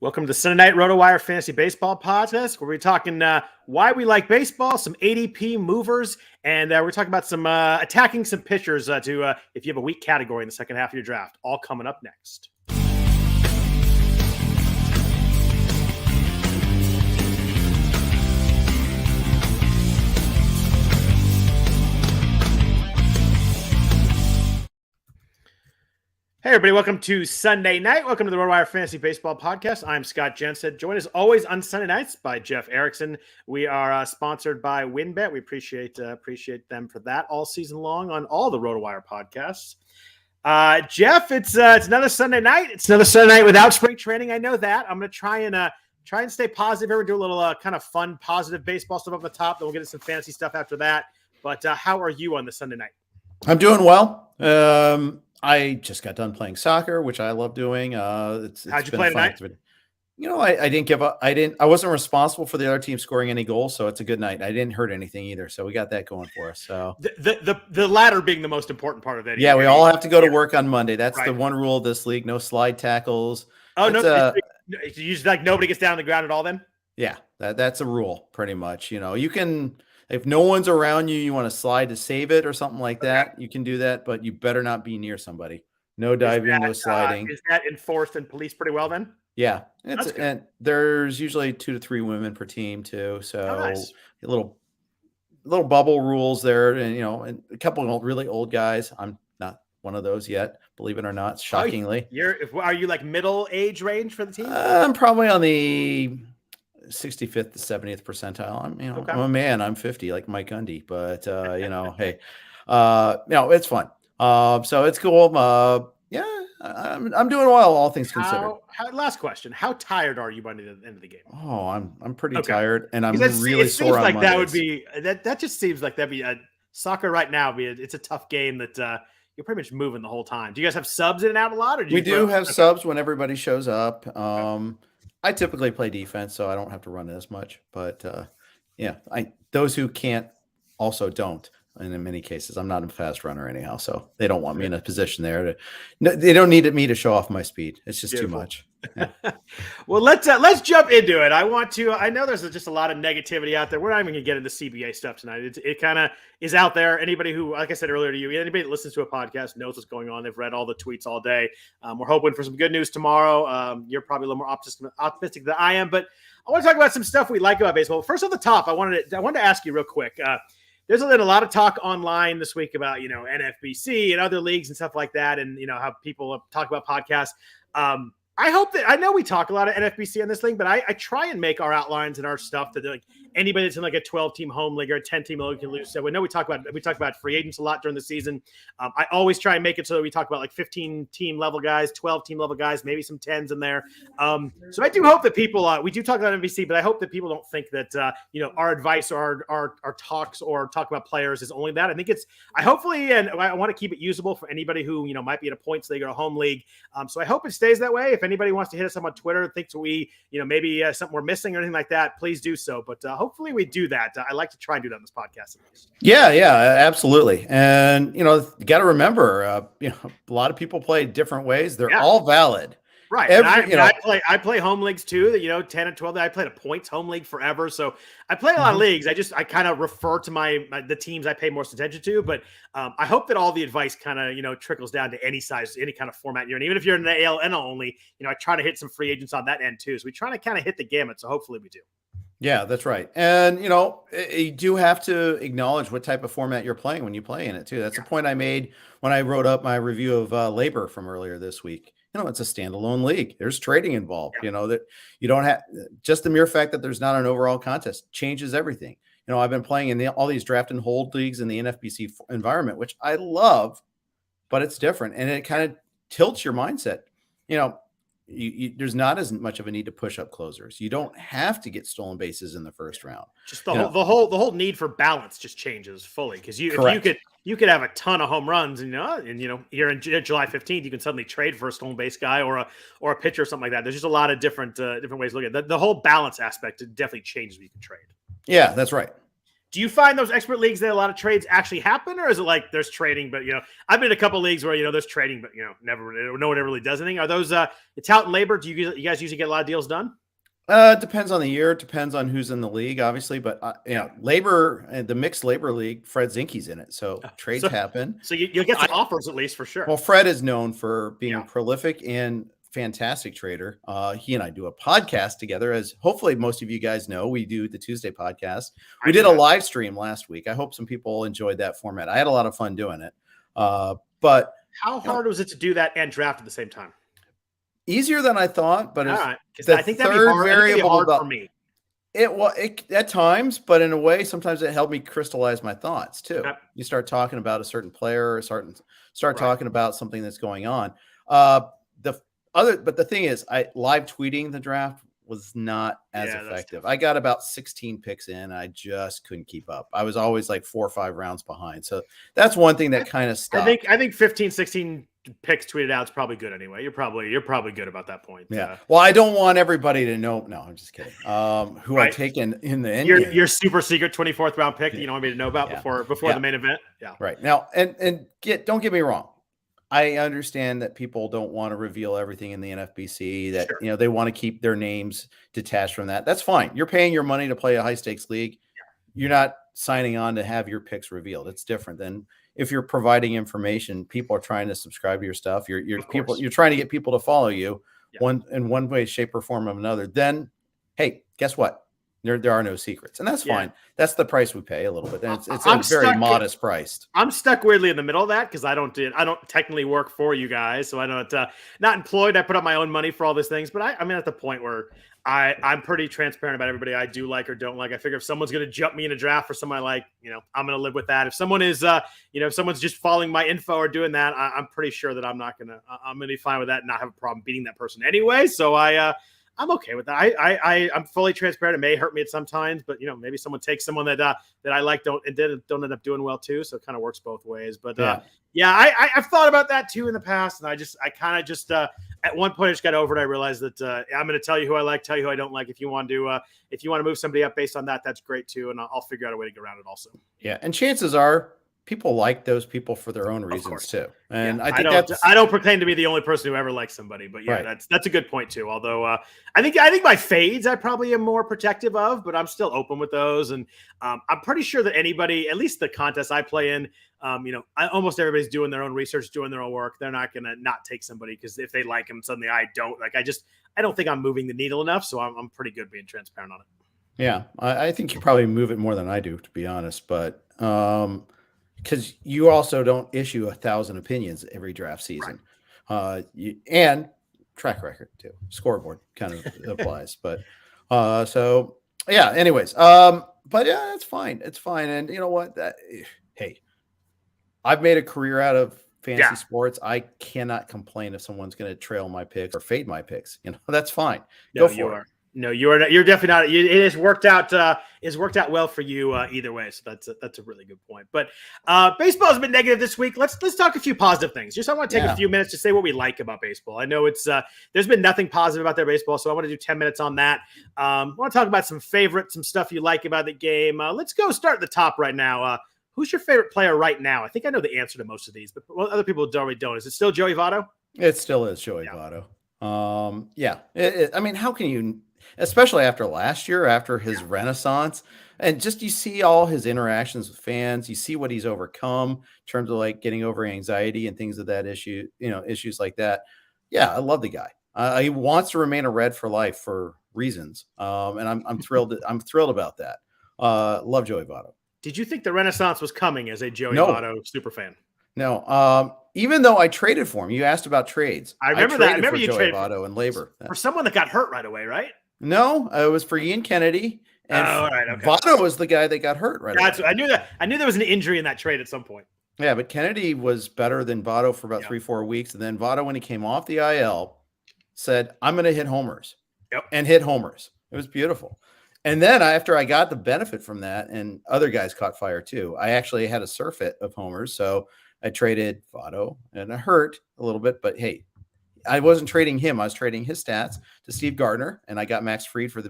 Welcome to Sunday Night Rotowire Fantasy Baseball Podcast, where we're talking why we like baseball, some ADP movers, and we're talking about some attacking some pitchers if you have a weak category in the second half of your draft. All coming up next. Hey, everybody. Welcome to Sunday Night. Welcome to the Rotowire Fantasy Baseball Podcast. I'm Scott Jenstad, joined as always on Sunday nights by Jeff Erickson. We are sponsored by WinBet. We appreciate them for that all season long on all the Rotowire podcasts. Jeff, it's another Sunday night. It's another Sunday night without spring training. I know that. I'm going to try and stay positive here. We'll do a little kind of fun, positive baseball stuff up the top. Then we'll get into some fantasy stuff after that. But how are you on the Sunday night? I'm doing well. I just got done playing soccer, which I love doing. How'd you play tonight? You know, I didn't give up. I wasn't responsible for the other team scoring any goals, so it's a good night. I didn't hurt anything either, so we got that going for us. So the latter being the most important part of it. Yeah, we all have to go to work on Monday. That's right. The one rule of this league: no slide tackles. Oh, no! You just like nobody gets down on the ground at all. Then yeah, that's a rule pretty much. You know, you can. If no one's around you, you want to slide to save it or something like that, you can do that, but you better not be near somebody. No diving, no sliding. Is that enforced and policed pretty well then? Yeah. And there's usually 2 to 3 women per team too. So nice. a little bubble rules there, and and a couple of really old guys. I'm not one of those yet, believe it or not, shockingly. Are you like middle age range for the team? I'm probably on the 65th to 70th percentile. I'm a man. I'm 50 like Mike Gundy, but hey, it's fun. So it's cool. I'm doing well, all things considered. Last question: how tired are you by the end of the game? Oh, I'm pretty tired, and I'm really sore. Seems like that would be that just seems like that'd be a soccer right now. It's a tough game that you're pretty much moving the whole time. Do you guys have subs in and out a lot, or we do have subs when everybody shows up? I typically play defense, so I don't have to run as much. But those who can't also don't. And in many cases, I'm not a fast runner anyhow, so they don't want me in a position there. They don't need me to show off my speed. It's just too much. Yeah. Well, let's jump into it. I know there's just a lot of negativity out there. We're not even going to get into CBA stuff tonight. It kind of is out there. Anybody who, like I said earlier to you, anybody that listens to a podcast knows what's going on. They've read all the tweets all day. We're hoping for some good news tomorrow. You're probably a little more optimistic than I am, but I want to talk about some stuff we like about baseball. First, on the top, I wanted to ask you real quick. There's been a lot of talk online this week about, NFBC and other leagues and stuff like that. And, how people talk about podcasts. I know we talk a lot of NFBC on this thing, but I try and make our outlines and our stuff that like anybody that's in like a 12-team home league or a 10-team league can lose. So we know we talk about free agents a lot during the season. I always try and make it so that we talk about like 15-team level guys, 12-team level guys, maybe some 10s in there. So I do hope that people we do talk about NFBC, but I hope that people don't think that our advice or our talks or talk about players is only that. I think and I want to keep it usable for anybody who might be in a points league or a home league. So I hope it stays that way. If anybody wants to hit us up on Twitter, thinks we, maybe something we're missing or anything like that, please do so. But hopefully we do that. I like to try and do that on this podcast at least. Yeah, absolutely. And, you got to remember, a lot of people play different ways. They're all valid. Right. I play home leagues too, 10 and 12. I played a points home league forever. So I play a lot of leagues. I kind of refer to the teams I pay most attention to, but I hope that all the advice kind of, trickles down to any size, any kind of format you're in. Even if you're in the AL NL only, I try to hit some free agents on that end too. So we try to kind of hit the gamut. So hopefully we do. Yeah, that's right. And, you do have to acknowledge what type of format you're playing when you play in it too. That's a point I made when I wrote up my review of Labor from earlier this week. It's a standalone league. There's trading involved, that you don't have just the mere fact that there's not an overall contest changes everything. I've been playing in all these draft and hold leagues in the NFBC environment, which I love, but it's different. And it kind of tilts your mindset. There's not as much of a need to push up closers. You don't have to get stolen bases in the first round. Just the whole need for balance just changes fully. Cause you could have a ton of home runs and you're in July 15th, you can suddenly trade for a stolen base guy or a pitcher or something like that. There's just a lot of different ways to look at it. The whole balance aspect, it definitely changes when you can trade. Yeah, that's right. Do you find those expert leagues that a lot of trades actually happen, or is it like there's trading, but I've been in a couple leagues where there's trading, but no one ever really does anything. Are those the talent and labor? Do you guys usually get a lot of deals done? It depends on the year. It depends on who's in the league, obviously. But labor, the mixed labor league, Fred Zinke's in it, so trades happen. So you'll get some offers at least for sure. Well, Fred is known for being prolific and fantastic trader. He and I do a podcast together, as hopefully most of you guys know. We do the Tuesday podcast. We did a live stream last week. I hope some people enjoyed that format. I had a lot of fun doing it. But how hard was it to do that and draft at the same time? Easier than I thought, but I think that'd be hard for me. It at times, but in a way, sometimes it helped me crystallize my thoughts too. Yep. You start talking about a certain player, or start talking about something that's going on. But the thing is, live tweeting the draft was not as effective. I got about 16 picks in. I just couldn't keep up. I was always like 4 or 5 rounds behind. So that's one thing that kind of stopped. I think 15, 16 picks tweeted out is probably good anyway. You're probably good about that point. Yeah. Well, I don't want everybody to know. No, I'm just kidding. Who I've taken in the end. Your super secret 24th round pick that you don't want me to know about before the main event. Yeah. Right. Now, don't get me wrong. I understand that people don't want to reveal everything in the NFBC, that they want to keep their names detached from that. That's fine. You're paying your money to play a high stakes league. You're not signing on to have your picks revealed. It's different than if you're providing information. People are trying to subscribe to your stuff. You're trying to get people to follow you in one way, shape, or form of another. Then, hey, guess what? There are no secrets, and that's fine. That's the price we pay a little bit. And it's a very modest price. I'm stuck weirdly in the middle of that because I don't technically work for you guys, so I don't not employed. I put up my own money for all these things, but I'm at the point where I'm pretty transparent about everybody I do like or don't like. I figure if someone's going to jump me in a draft for someone I like, I'm going to live with that. If someone is, if someone's just following my info or doing that, I'm pretty sure that I'm going to be fine with that and not have a problem beating that person anyway. So I'm okay with that. I'm fully transparent. It may hurt me at sometimes, but maybe someone takes someone that I like don't end up doing well too. So it kind of works both ways. But I've thought about that too in the past, and I kind of just at one point I just got over it. I realized that I'm going to tell you who I like, tell you who I don't like. If you want to move somebody up based on that, that's great too, and I'll figure out a way to get around it also. Yeah, and chances are people like those people for their own reasons too. And I think I don't proclaim to be the only person who ever likes somebody, but that's a good point too. Although I think my fades I probably am more protective of, but I'm still open with those. And I'm pretty sure that anybody, at least the contests I play in, almost everybody's doing their own research, doing their own work. They're not going to not take somebody because if they like them, suddenly I don't. I don't think I'm moving the needle enough, so I'm pretty good being transparent on it. Yeah, I think you probably move it more than I do, to be honest, but because you also don't issue 1,000 opinions every draft season, and track record too. Scoreboard kind of applies, but so yeah. Anyways, but yeah, it's fine. It's fine, and you know what? Hey, I've made a career out of fantasy sports. I cannot complain if someone's going to trail my picks or fade my picks. That's fine. Go for it. No, you're definitely not. It has worked out. It's worked out well for you either way. So that's a really good point. But baseball has been negative this week. Let's talk a few positive things. I want to take a few minutes to say what we like about baseball. I know it's there's been nothing positive about their baseball, so I want to do 10 minutes on that. I want to talk about some stuff you like about the game. Let's go start at the top right now. Who's your favorite player right now? I think I know the answer to most of these, but other people already don't. Is it still Joey Votto? It still is Joey Votto. I mean, how can you? Especially after last year, after his renaissance, and just you see all his interactions with fans, you see what he's overcome in terms of like getting over anxiety and things of that issue, issues like that. Yeah, I love the guy. He wants to remain a Red for life for reasons, and I'm thrilled. I'm thrilled about that. Love Joey Votto. Did you think the renaissance was coming as a Joey Votto super fan? No. Even though I traded for him, you asked about trades. I remember that. I remember you traded Votto and labor for someone that got hurt right away, right? No, it was for Ian Kennedy. And Votto was the guy that got hurt right away. I knew that. I knew there was an injury in that trade at some point. Yeah, but Kennedy was better than Votto for about 3-4 weeks. And then Votto, when he came off the IL, said, I'm going to hit homers. And hit homers. It was beautiful. And then after I got the benefit from that, and other guys caught fire too, I actually had a surfeit of homers. So I traded Votto, and it hurt a little bit, but hey, I wasn't trading him. I was trading his stats to Steve Gardner, and I got Max Fried for the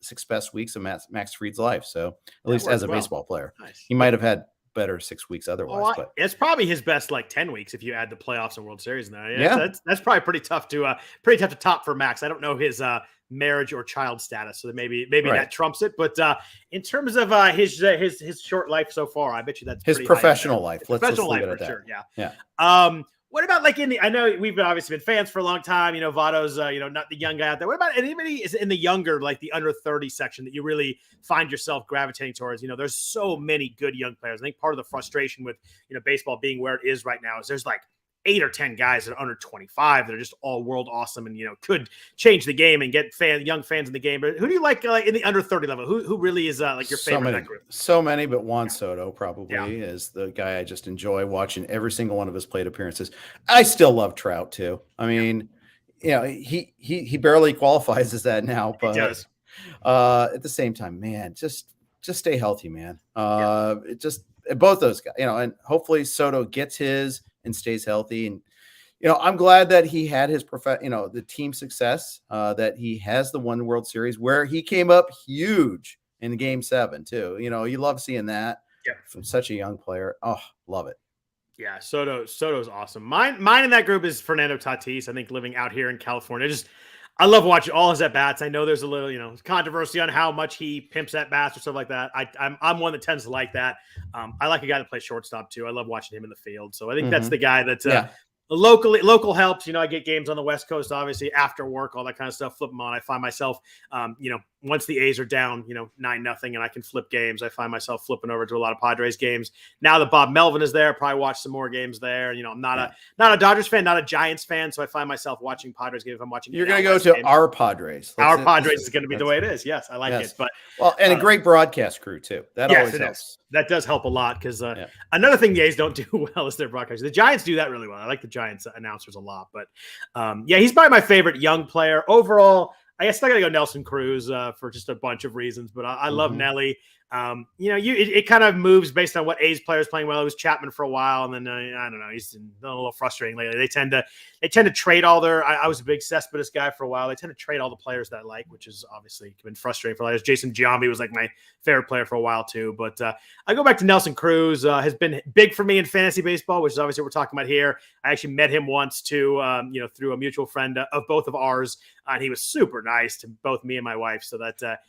six best weeks of Max Fried's life. So at least worked as a well. baseball player, Nice. he might have had better 6 weeks otherwise. But it's probably his best like 10 weeks if you add the playoffs and World Series in there. Yeah. That's probably pretty tough to top for Max. I don't know his marriage or child status, so maybe Right. that trumps it. But in terms of his short life so far, I bet you that's his pretty professional life. Let's professional leave life it at for that. sure. Yeah. What about like I know we've obviously been fans for a long time. You know, Votto's, not the young guy out there. What about anybody is in the younger, like the under 30 section that you really find yourself gravitating towards? You know, there's so many good young players. I think part of the frustration with, baseball being where it is right now is there's like 8 or 10 guys that are under 25 that are just all world awesome and, could change the game and get young fans in the game. But who do you like in the under 30 level? Who really is like your favorite in that group? So many, but Juan Soto probably is the guy I just enjoy watching every single one of his plate appearances. I still love Trout too. I mean, he barely qualifies as that now, but he does. At the same time, man, just stay healthy, man. It just both those guys, and hopefully Soto gets his and stays healthy. And, I'm glad that he had his the team success, that he has the one World Series where he came up huge in Game 7 too. You love seeing that from such a young player. Oh, love it. Yeah, Soto's awesome. Mine in that group is Fernando Tatis. I think living out here in California, I love watching all his at bats. I know there's a little, controversy on how much he pimps at bats or stuff like that. I'm one that tends to like that. I like a guy that plays shortstop too. I love watching him in the field. So I think that's the guy that local helps. I get games on the West Coast, obviously after work, all that kind of stuff. Flip them on. I find myself, once the A's are down, 9-0, and I can flip games, I find myself flipping over to a lot of Padres games. Now that Bob Melvin is there, probably watch some more games there. I'm not a Dodgers fan, not a Giants fan, so I find myself watching Padres games. If I'm watching, you're going to go to games. Our Padres. Our Padres is going to be the way it is. Yes, I like it. But and a great broadcast crew too. That always helps. That does help a lot because another thing the A's don't do well is their broadcast. The Giants do that really well. I like the Giants announcers a lot, but he's probably my favorite young player overall. I guess I got to go Nelson Cruz for just a bunch of reasons, but I love Nelly. It kind of moves based on what A's players playing well. It was Chapman for a while, and then I don't know, he's a little frustrating lately. They tend to trade all their. I was a big Cespedes guy for a while. They tend to trade all the players that I like, which is obviously been frustrating for a lot. Jason Giambi was like my favorite player for a while too. But I go back to Nelson Cruz. Has been big for me in fantasy baseball, which is obviously what we're talking about here. I actually met him once too, through a mutual friend of both of ours, and he was super nice to both me and my wife. So that.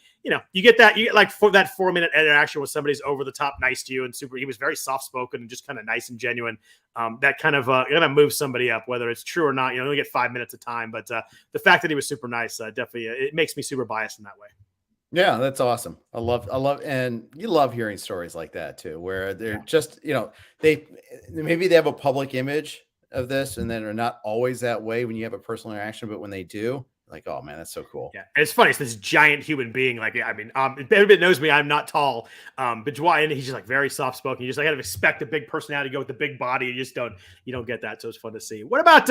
You get like for that 4-minute interaction with somebody's over the top nice to you and super. He was very soft spoken and just kind of nice and genuine. That kind of moves somebody up, whether it's true or not. You only get 5 minutes of time, but the fact that he was super nice definitely it makes me super biased in that way. Yeah, that's awesome. I love, and you love hearing stories like that too, where they're just they have a public image of this, and then are not always that way when you have a personal interaction, but when they do. Like, oh man, that's so cool. Yeah, and it's funny. It's this giant human being. Like, everybody knows me. I'm not tall, but Dwight, he's just like very soft spoken. You just kind of expect a big personality to go with the big body. You don't get that. So it's fun to see. What about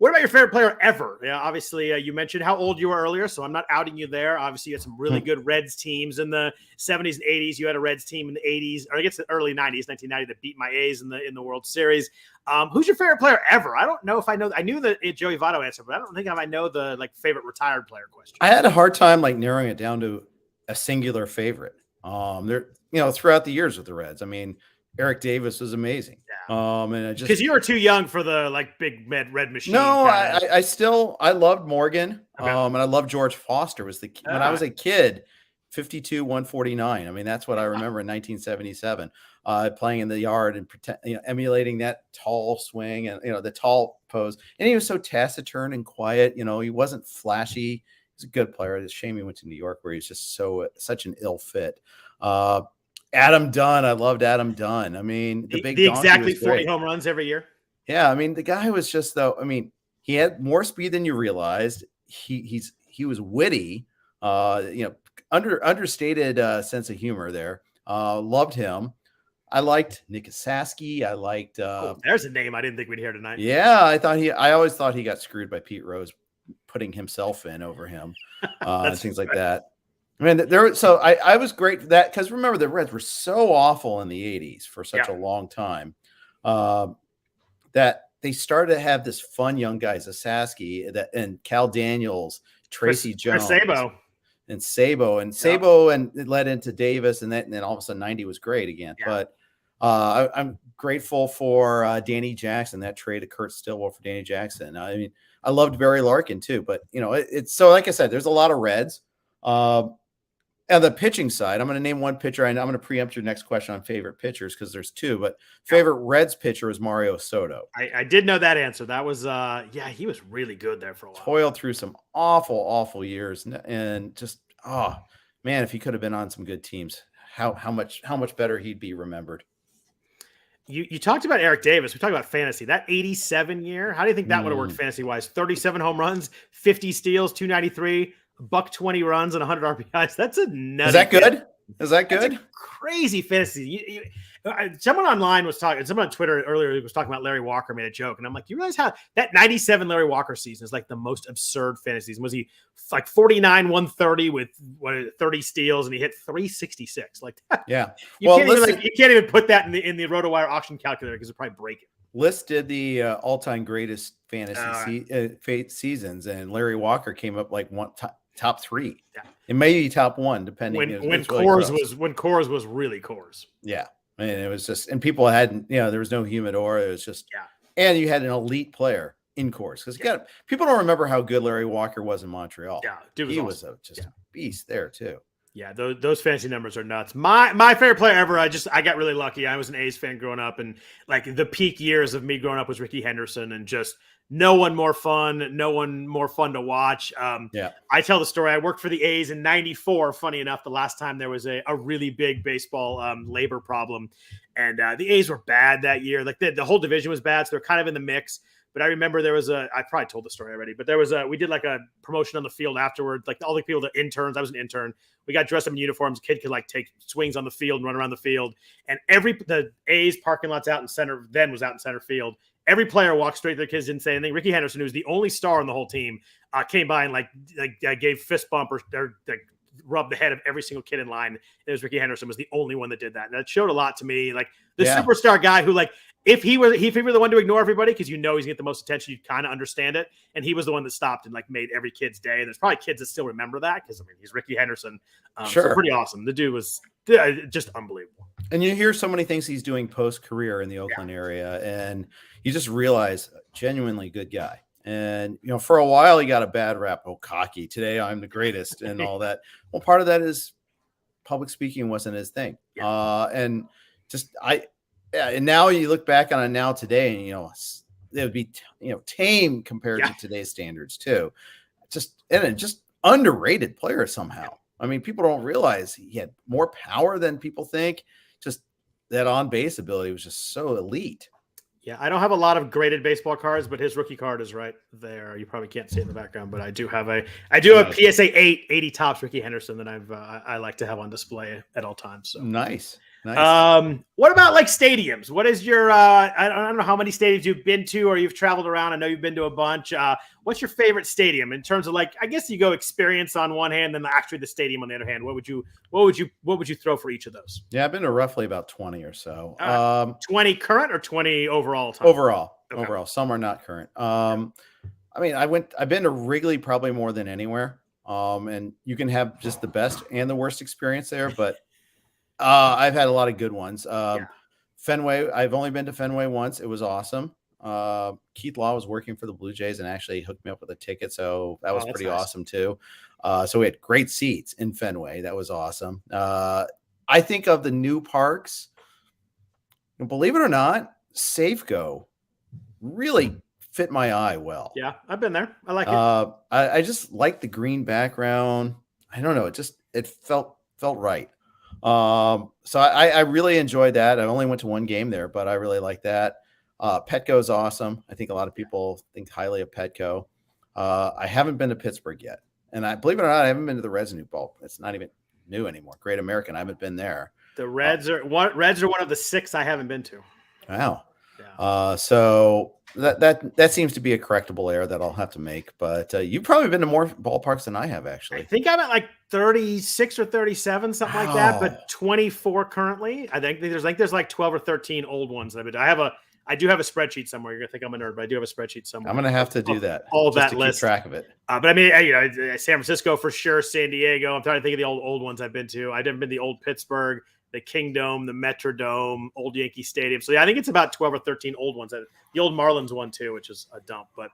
your favorite player ever? Yeah, obviously you mentioned how old you were earlier, so I'm not outing you there. Obviously, you had some really good Reds teams in the 70s and 80s. You had a Reds team in the 80s, or I guess the early 90s, 1990, that beat my A's in the World Series. Who's your favorite player ever? I don't know if I know. I knew the Joey Votto answer, but I don't think I know the favorite retired player question. I had a hard time narrowing it down to a singular favorite. Throughout the years with the Reds. I mean, Eric Davis was amazing. Yeah. And I just because you were too young for the big red machine. No, I loved Morgan. Okay. And I loved George Foster. When I was a kid, 52, 149. I mean, that's what I remember in 1977. Playing in the yard and emulating that tall swing and the tall pose. And he was so taciturn and quiet. He wasn't flashy. He's a good player. It's a shame he went to New York, where he's just such an ill fit. Adam Dunn, I loved Adam Dunn. I mean, the exactly 40 home runs every year. Yeah, I mean, the guy was just he had more speed than you realized. He was witty. Understated sense of humor there. Loved him. I liked Nick Saski. I liked. There's a name I didn't think we'd hear tonight. Yeah, I always thought he got screwed by Pete Rose, putting himself in over him, things like that. I mean, I was great for that, because remember, the Reds were so awful in the 80s for such a long time that they started to have this fun young guys, Saski and Cal Daniels, Tracy Jones. Chris Sabo. and Sabo, and it led into Davis, and then all of a sudden 90 was great again. Yeah. But I'm grateful for Danny Jackson, that trade of Kurt Stillwell for Danny Jackson. I mean, I loved Barry Larkin too, but it's so, like I said, there's a lot of Reds. And the pitching side, I'm going to name one pitcher. I'm going to preempt your next question on favorite pitchers because there's two, but favorite Reds pitcher is Mario Soto. I did know that answer. That was, he was really good there for a while. Toiled through some awful years, and just, oh man, if he could have been on some good teams, how much better he'd be remembered. You talked about Eric Davis. We talked about fantasy. That 87 year, how do you think that would have worked fantasy wise? 37 home runs, 50 steals, 293. $120 runs and 100 RBIs. That's a nutty. Is that good? Is that good? That's a crazy fantasy. Someone online was talking. Someone on Twitter earlier was talking about Larry Walker, made a joke, and I'm like, you realize how that 97 Larry Walker season is like the most absurd fantasy season? Was he like 49, 130 with 30 steals, and he hit 366? Like, yeah. You can't even put that in the Rotowire auction calculator because it'd probably break it. List did the all-time greatest fantasy seasons, and Larry Walker came up like top three, and maybe top one, depending. When Coors was really Coors. Yeah, and it was just, and people hadn't, there was no humidor. It was just, and you had an elite player in Coors because people don't remember how good Larry Walker was in Montreal. Yeah, dude was a beast there too. Yeah, those fantasy numbers are nuts. My favorite player ever, I got really lucky. I was an A's fan growing up, and like the peak years of me growing up was Ricky Henderson, and just no one more fun to watch. I tell the story. I worked for the A's in '94. Funny enough, the last time there was a really big baseball labor problem, and the A's were bad that year. Like the whole division was bad, so they're kind of in the mix. But I remember there was I probably told the story already, but we did like a promotion on the field afterwards. Like all the people, the interns, I was an intern. We got dressed up in uniforms. A kid could like take swings on the field and run around the field. And the A's parking lot's out in center, then was out in center field. Every player walked straight to their kids, didn't say anything. Ricky Henderson, who was the only star on the whole team, came by and like gave fist bump or rubbed the head of every single kid in line. It was Ricky Henderson was the only one that did that. And that showed a lot to me. Like the superstar guy who like, if he were the one to ignore everybody, because he's going to get the most attention, you kind of understand it. And he was the one that stopped and like made every kid's day. And there's probably kids that still remember that because he's Ricky Henderson. So pretty awesome. The dude was just unbelievable. And you hear so many things he's doing post-career in the Oakland area, and you just realize genuinely good guy. And for a while he got a bad rap. Oh, cocky. Today I'm the greatest and all that. Well, part of that is public speaking wasn't his thing. And now you look back on it now today, and it would be tame compared to today's standards too. Just underrated player somehow. I mean, people don't realize he had more power than people think. Just that on base ability was just so elite. Yeah, I don't have a lot of graded baseball cards, but his rookie card is right there. You probably can't see it in the background, but I do have a PSA 80 Topps Ricky Henderson that I like to have on display at all times. So nice. What about like stadiums? What is your I don't know how many stadiums you've been to or you've traveled around. I know you've been to a bunch. What's your favorite stadium in terms of like, I guess you go experience on one hand, then actually the stadium on the other hand. What would you throw for each of those? Yeah, I've been to roughly about 20 or so. 20 current or 20 overall? Overall, some are not current. I mean, I've been to Wrigley probably more than anywhere. And you can have just the best and the worst experience there, but I've had a lot of good ones. Fenway, I've only been to Fenway once. It was awesome. Keith Law was working for the Blue Jays and actually hooked me up with a ticket. So that was pretty awesome too. So we had great seats in Fenway. That was awesome. I think of the new parks, believe it or not, Safeco really fit my eye well. Yeah, I've been there. I like it. I just like the green background. I don't know. It felt right. So I really enjoyed that. I only went to one game there, but I really like that. Petco is awesome. I think a lot of people think highly of Petco. I haven't been to Pittsburgh yet. And I believe it or not, I haven't been to the Reds new ball. It's not even new anymore. Great American. I haven't been there. The Reds are one of the 6 I haven't been to. Wow. Yeah. So that seems to be a correctable error that I'll have to make. But you've probably been to more ballparks than I have, actually. I think I'm at like 36 or 37, something like that. But 24 currently. I think there's like 12 or 13 old ones. I I do have a spreadsheet somewhere. You're gonna think I'm a nerd, but I do have a spreadsheet somewhere. I'm gonna have to do that. All just that to list. Keep track of it. But I mean, San Francisco for sure, San Diego. I'm trying to think of the old ones I've been to. I've been to the old Pittsburgh, the Kingdom, the Metrodome, old Yankee Stadium. So yeah, I think it's about 12 or 13 old ones. The old Marlins one too, which is a dump. But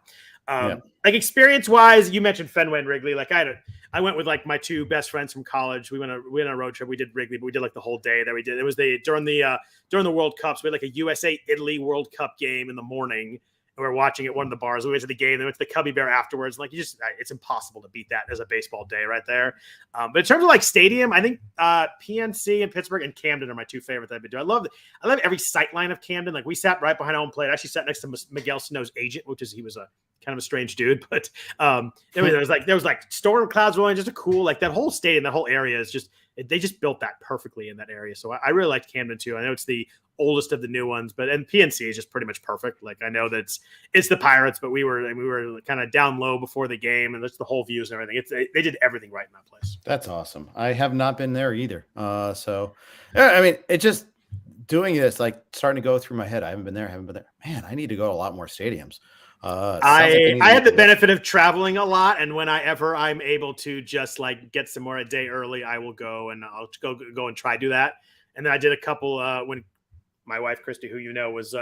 like experience wise, you mentioned Fenway and Wrigley. Like I went with like my two best friends from college. We went on a road trip. We did Wrigley, but we did like the whole day that we did. It was during the World Cups. We had like a USA Italy World Cup game in the morning. And we were watching at one of the bars. We went to the game. Then went to the Cubby Bear afterwards. Like it's impossible to beat that as a baseball day right there. But in terms of like stadium, I think PNC and Pittsburgh and Camden are my two favorites I've been to. I love every sight line of Camden. Like we sat right behind home plate. I actually sat next to Miguel Sano's agent, he was a kind of a strange dude. But there was like storm clouds rolling. Just a cool like that whole stadium, that whole area is just. They just built that perfectly in that area. So I really liked Camden too. I know it's the oldest of the new ones, and PNC is just pretty much perfect. Like I know that it's the Pirates, but we were kind of down low before the game, and that's the whole views and everything. They did everything right in that place. That's awesome. I have not been there either. So yeah, I mean, it just doing this, like starting to go through my head. I haven't been there. Man, I need to go to a lot more stadiums. I had the benefit of traveling a lot, and when I'm able to just like get somewhere a day early, I will go and I'll go and try do that. And then I did a couple when my wife Christy, who you know, was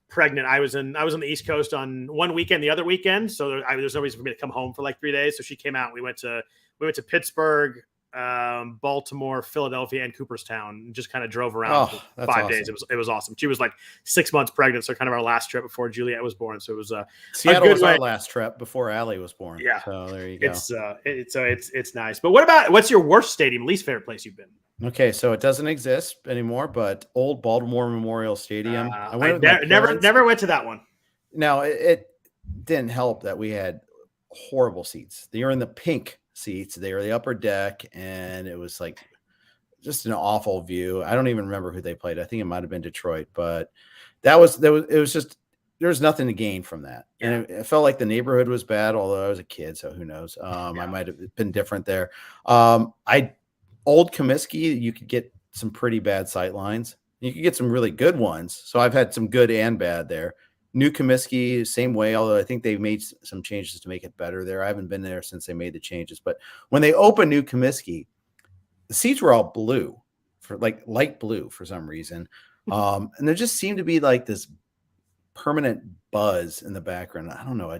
pregnant. I was on the East Coast on one weekend, the other weekend, so there's no reason for me to come home for like 3 days. So she came out. We went to Pittsburgh, Baltimore, Philadelphia, and Cooperstown, and just kind of drove around for 5 days. It was awesome. She was like 6 months pregnant, so kind of our last trip before Juliet was born. So it was Seattle was our last trip before Allie was born. Yeah, so there you go. It's nice. But what's your worst stadium, least favorite place you've been? Okay, so it doesn't exist anymore, but old Baltimore Memorial Stadium. I never went to that one. Now it didn't help that we had horrible seats. They were in the pink seats. They were the upper deck, and it was like just an awful view. I don't even remember who they played. I think it might have been Detroit, but it was just there was nothing to gain from that. Yeah. And it felt like the neighborhood was bad, although I was a kid, so who knows? I might have been different there. Old Comiskey, you could get some pretty bad sight lines. You could get some really good ones. So I've had some good and bad there. New Comiskey, same way, although I think they've made some changes to make it better there. I haven't been there since they made the changes. But when they opened New Comiskey, the seats were all blue, for like light blue for some reason. And there just seemed to be like this permanent buzz in the background. I don't know. I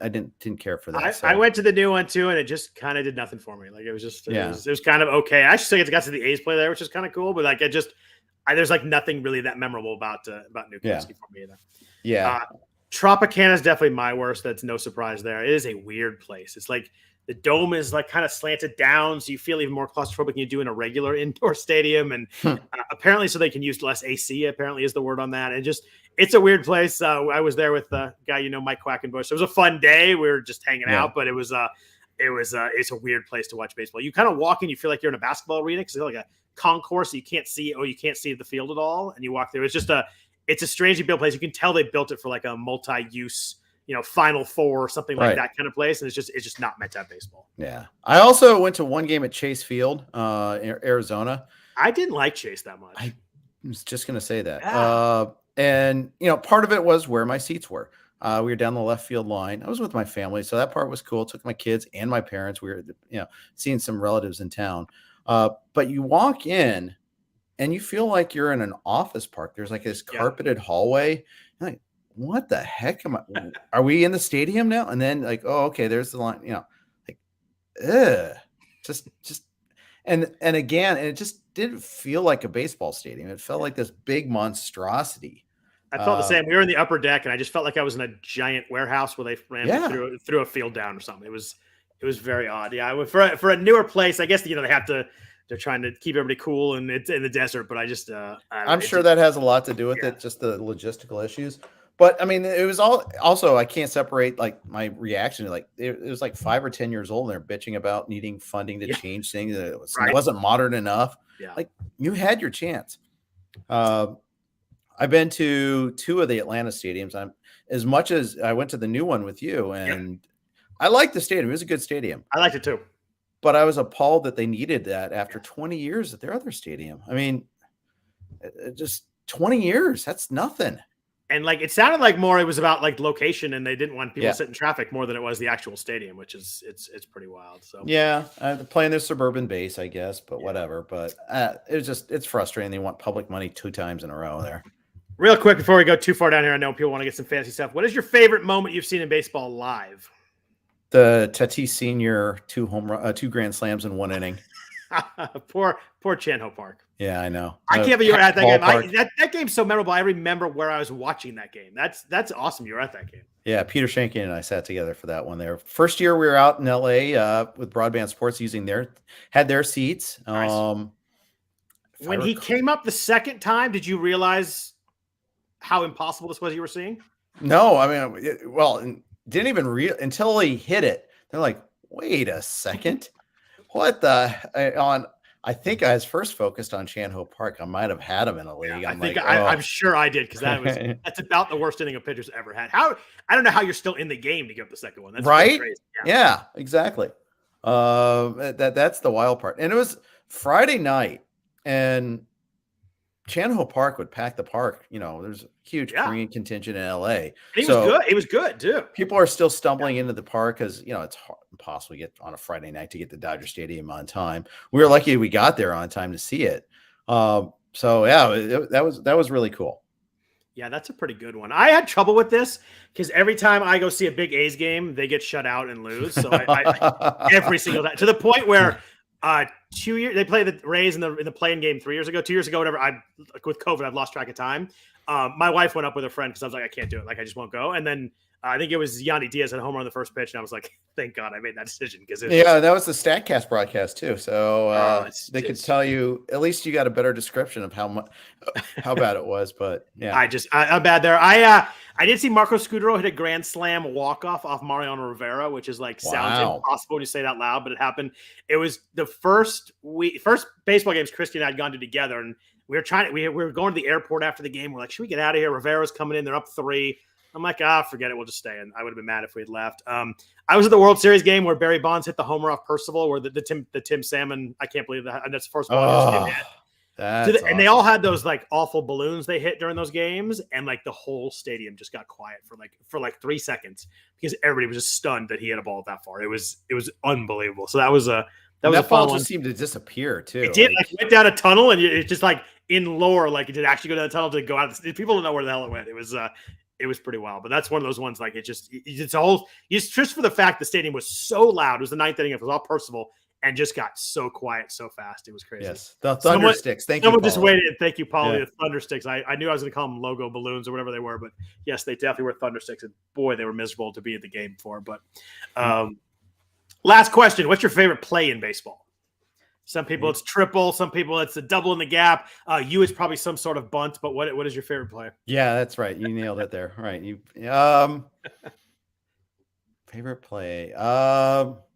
didn't care for that. I went to the new one too, and it just kind of did nothing for me. Like it was kind of okay. I actually got to the A's play there, which is kind of cool, but like there's like nothing really that memorable about New Comiskey for me either. Yeah. Tropicana is definitely my worst. That's no surprise there. It is a weird place. It's like the dome is like kind of slanted down, so you feel even more claustrophobic than you do in a regular indoor stadium. And apparently, so they can use less AC. Apparently, is the word on that. And it's a weird place. I was there with the guy, Mike Quackenbush. It was a fun day. We were just hanging out, but it's a weird place to watch baseball. You kind of walk in, you feel like you're in a basketball arena because it's like a concourse. So you can't see the field at all, and you walk there. It's a strangely built place. You can tell they built it for like a multi-use, Final Four or something like that kind of place. And it's just not meant to have baseball. Yeah. I also went to one game at Chase Field, Arizona. I didn't like Chase that much. I was just going to say that. Yeah. And part of it was where my seats were. We were down the left field line. I was with my family, so that part was cool. Took my kids and my parents. We were, seeing some relatives in town. But you walk in, and you feel like you're in an office park. There's like this carpeted hallway. You're like, what the heck are we in the stadium now? And then like, oh, okay, there's the line, and again, and it just didn't feel like a baseball stadium. It felt like this big monstrosity. I felt the same. We were in the upper deck, and I just felt like I was in a giant warehouse where they ran through a field down or something. It was very odd. Yeah, for a newer place, I guess they have to. They're trying to keep everybody cool, and it's in the desert. But I'm sure that has a lot to do with it, just the logistical issues. But I mean, it was also I can't separate like my reaction. Like it was like 5 or 10 years old, and they're bitching about needing funding to change things. It wasn't modern enough. Yeah. Like you had your chance. I've been to 2 of the Atlanta stadiums. As much as I went to the new one with you, and I liked the stadium. It was a good stadium. I liked it too. But I was appalled that they needed that after 20 years at their other stadium. I mean, just 20 years. That's nothing. And like it sounded like more it was about like location, and they didn't want people Yeah. to sit in traffic more than it was the actual stadium, which is it's pretty wild. So Yeah, playing their suburban base, I guess, but yeah. whatever. But it's frustrating. They want public money 2 times in a row there. Real quick before we go too far down here, I know people want to get some fancy stuff. What is your favorite moment you've seen in baseball live? The Tatis Senior 2 grand slams in 1 inning. poor Chan-Ho Park. Yeah, I know. I can't believe you were at that game. That game's so memorable. I remember where I was watching that game. That's awesome. You were at that game. Yeah, Peter Shankin and I sat together for that one there. First year we were out in LA with Broadband Sports using their seats. Nice. When he came up the second time, did you realize how impossible this was you were seeing? No, I mean, didn't even until he hit it. They're like, wait a second. What the I think I was first focused on Chan-Ho Park. I might have had him in a league. Yeah, I'm sure I did because that's about the worst inning a pitcher's ever had. I don't know how you're still in the game to get up the second one. That's right. Crazy. Yeah, exactly. That's the wild part. And it was Friday night, and Chan-Ho Park would pack the park. There's a huge Korean contingent in LA. And he was good. He was good too. People are still stumbling into the park because it's impossible to get on a Friday night to get to Dodger Stadium on time. We were lucky we got there on time to see it. So yeah, that was really cool. Yeah, that's a pretty good one. I had trouble with this because every time I go see a big A's game, they get shut out and lose. So I every single time, to the point where 2 years they played the Rays in the play-in game 3 years ago, 2 years ago, whatever. With COVID, I've lost track of time. My wife went up with a friend because I was like, I can't do it. Like, I just won't go. And then I think it was Yandy Diaz had a home run on the first pitch, and I was like, thank God I made that decision because that was the StatCast broadcast too. So they could tell you at least you got a better description of how bad it was. But yeah, I'm bad there. I did see Marco Scudero hit a grand slam walk-off off Mariano Rivera, which is like sounds impossible when you say that loud, but it happened. It was the first baseball games Christy and I had gone to together, and we were going to the airport after the game. We're like, should we get out of here? Rivera's coming in. They're up 3. I'm like, forget it. We'll just stay. And I would have been mad if we had left. I was at the World Series game where Barry Bonds hit the homer off Percival, where the Tim Salmon. I can't believe that. And that's the first ball hit. And they all had those like awful balloons they hit during those games, and like the whole stadium just got quiet for like 3 seconds because everybody was just stunned that he hit a ball that far. It was unbelievable. So that was a ball just seemed to disappear too. It did. Like went down a tunnel, and it's just like in lore, like it did actually go down the tunnle to go out. People don't know where the hell it went. It was pretty wild, but that's one of those ones like it's just for the fact the stadium was so loud. It was the 9th inning. It was all Percival and just got so quiet so fast. It was crazy. Yes. The Thunder Sticks. Thank you. Someone just waited. Thank you, Paulie. Yeah. The Thunder Sticks. I knew I was going to call them logo balloons or whatever they were, but yes, they definitely were Thunder Sticks. And boy, they were miserable to be at the game for. But last question. What's your favorite play in baseball? Some people it's triple. Some people it's a double in the gap. It's probably some sort of bunt. But what is your favorite play? Yeah, that's right. You nailed it there. Right. Favorite play.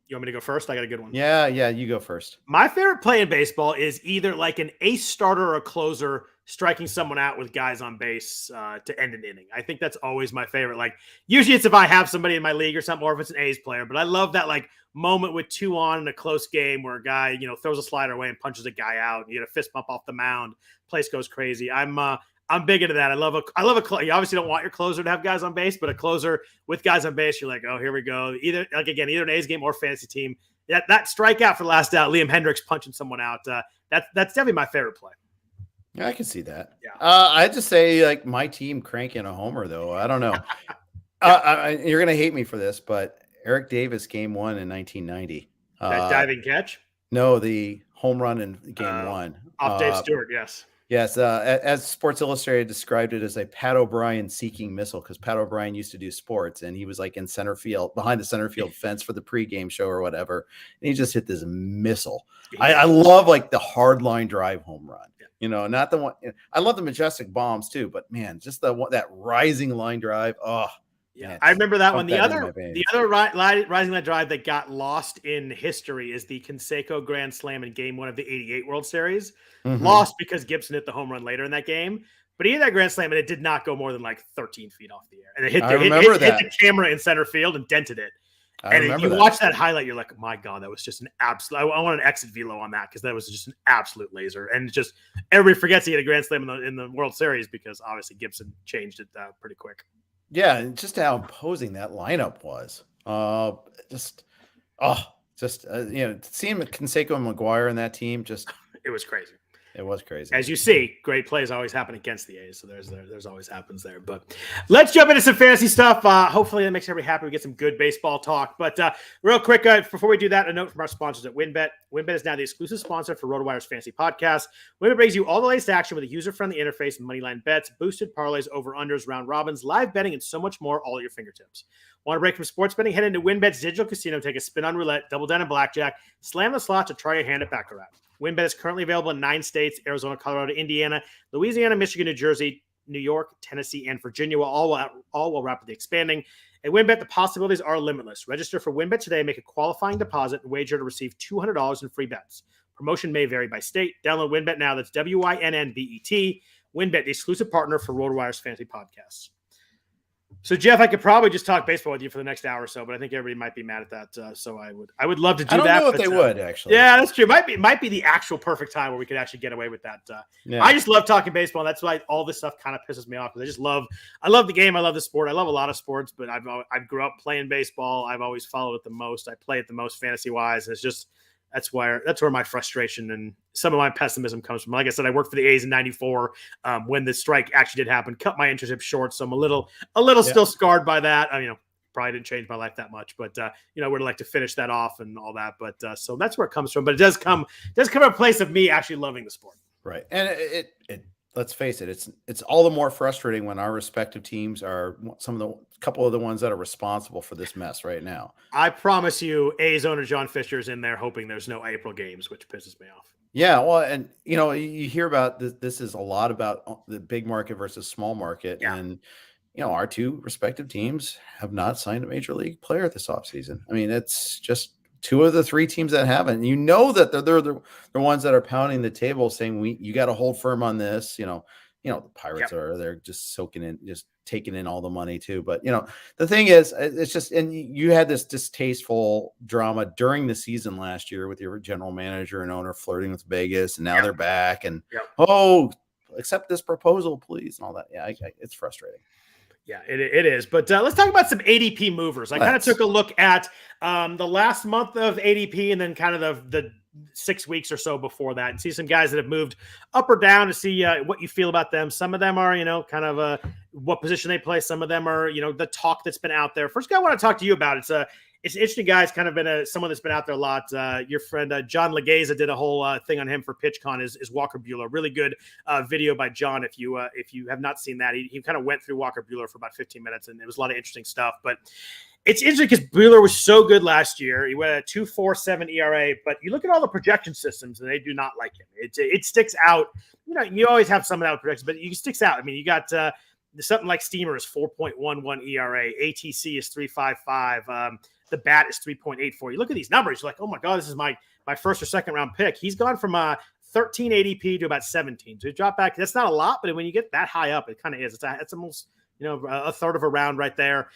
You want me to go first? I got a good one. Yeah. You go first. My favorite play in baseball is either like an ace starter or a closer striking someone out with guys on base to end an inning. I think that's always my favorite. Like usually it's if I have somebody in my league or something, or if it's an A's player. But I love that like moment with 2 on in a close game where a guy throws a slider away and punches a guy out, and you get a fist bump off the mound. Place goes crazy. I'm big into that. I love a you obviously don't want your closer to have guys on base, but a closer with guys on base, you're like, oh, here we go. Either an A's game or fantasy team. That strikeout for last out, Liam Hendricks punching someone out. That's definitely my favorite play. Yeah, I can see that. Yeah. I'd just say like my team cranking a homer though. I don't know. You're gonna hate me for this, but Eric Davis game 1 in 1990. That diving catch? No, the home run in game 1. Off Dave Stewart, yes. Yes, as Sports Illustrated described it as a Pat O'Brien seeking missile, because Pat O'Brien used to do sports, and he was like in center field, behind the center field fence for the pregame show or whatever, and he just hit this missile. I love like the hard line drive home run. Not the one. I love the majestic bombs too, but man, just that rising line drive. Oh, yeah, man, I remember that one. The other rising line drive that got lost in history is the Canseco Grand Slam in Game 1 of the '88 World Series. Mm-hmm. Lost because Gibson hit the home run later in that game, but he hit that Grand Slam and it did not go more than like 13 feet off the air, and it hit the camera in center field and dented it. I And remember you that. watch that highlight, you're like, my God, that was just an absolute. I want an exit velo on that because that was just an absolute laser. And just everybody forgets he had a grand slam in the World Series because obviously Gibson changed it pretty quick. Yeah, and just how imposing that lineup was. Seeing Canseco and McGuire in that team, It was crazy. It was crazy. As you see, great plays always happen against the A's, so there's always happens there. But let's jump into some fantasy stuff. Hopefully that makes everybody happy. We get some good baseball talk. But real quick, before we do that, a note from our sponsors at WynnBET. WynnBET is now the exclusive sponsor for Rotowire's Fantasy Podcast. WynnBET brings you all the latest action with a user-friendly interface, moneyline bets, boosted parlays, over-unders, round robins, live betting, and so much more all at your fingertips. Want to break from sports betting? Head into WynnBET's digital casino, take a spin on roulette, double down in blackjack, slam the slots, or try your hand at baccarat. WynnBET is currently available in 9 states: Arizona, Colorado, Indiana, Louisiana, Michigan, New Jersey, New York, Tennessee, and Virginia, all while rapidly expanding. At WynnBET, the possibilities are limitless. Register for WynnBET today, make a qualifying deposit, and wager to receive $200 in free bets. Promotion may vary by state. Download WynnBET now. That's WYNNBET. WynnBET, the exclusive partner for Rotowire's Fantasy Podcasts. So, Jeff, I could probably just talk baseball with you for the next hour or so, but I think everybody might be mad at that. So I would love to do that. I don't know if they would, actually. Yeah, that's true. Might be the actual perfect time where we could actually get away with that. I just love talking baseball. And that's why all this stuff kind of pisses me off, because I love the game. I love the sport. I love a lot of sports, but I grew up playing baseball. I've always followed it the most. I play it the most fantasy wise. It's just, that's where my frustration and some of my pessimism comes from. Like I said, I worked for the A's in '94 when the strike actually did happen. Cut my internship short, so I'm a little still scarred by that. Probably didn't change my life that much, but would like to finish that off and all that. But so that's where it comes from. But it does come from a place of me actually loving the sport. Right, and it let's face it, it's all the more frustrating when our respective teams are couple of the ones that are responsible for this mess right now. I promise you, A's owner John Fisher's in there hoping there's no April games, which pisses me off. Yeah, well, and you hear about this is a lot about the big market versus small market, and our two respective teams have not signed a major league player this offseason. I mean, it's just 2 of the 3 teams that haven't. That they're the ones that are pounding the table saying you got to hold firm on this. The Pirates they're just soaking in, just taking in all the money too. But the thing is, it's just, and you had this distasteful drama during the season last year with your general manager and owner flirting with Vegas, and now they're back and accept this proposal, please, and all that. Yeah, it's frustrating. Yeah, it is. But let's talk about some ADP movers. I kind of took a look at the last month of ADP and then kind of the 6 weeks or so before that, and see some guys that have moved up or down to see what you feel about them. Some of them are, kind of what position they play. Some of them are, the talk that's been out there. First guy I want to talk to you about, it's interesting, guys. Kind of been someone that's been out there a lot. Your friend John Legeza did a whole thing on him for PitchCon. Is Walker Buehler? Really good video by John. If you have not seen that, he kind of went through Walker Buehler for about 15 minutes, and it was a lot of interesting stuff. But it's interesting because Buehler was so good last year. He went a 2.47 ERA, but you look at all the projection systems, and they do not like him. It sticks out. You always have some of that with projections, but it sticks out. I mean, you got something like Steamer is 4.11 ERA. ATC is 3.55. The bat is 3.84. You look at these numbers, you're like, oh my God, this is my first or second round pick. He's gone from 13 ADP to about 17. So he dropped back. That's not a lot, but when you get that high up, it kind of is. It's almost a third of a round right there.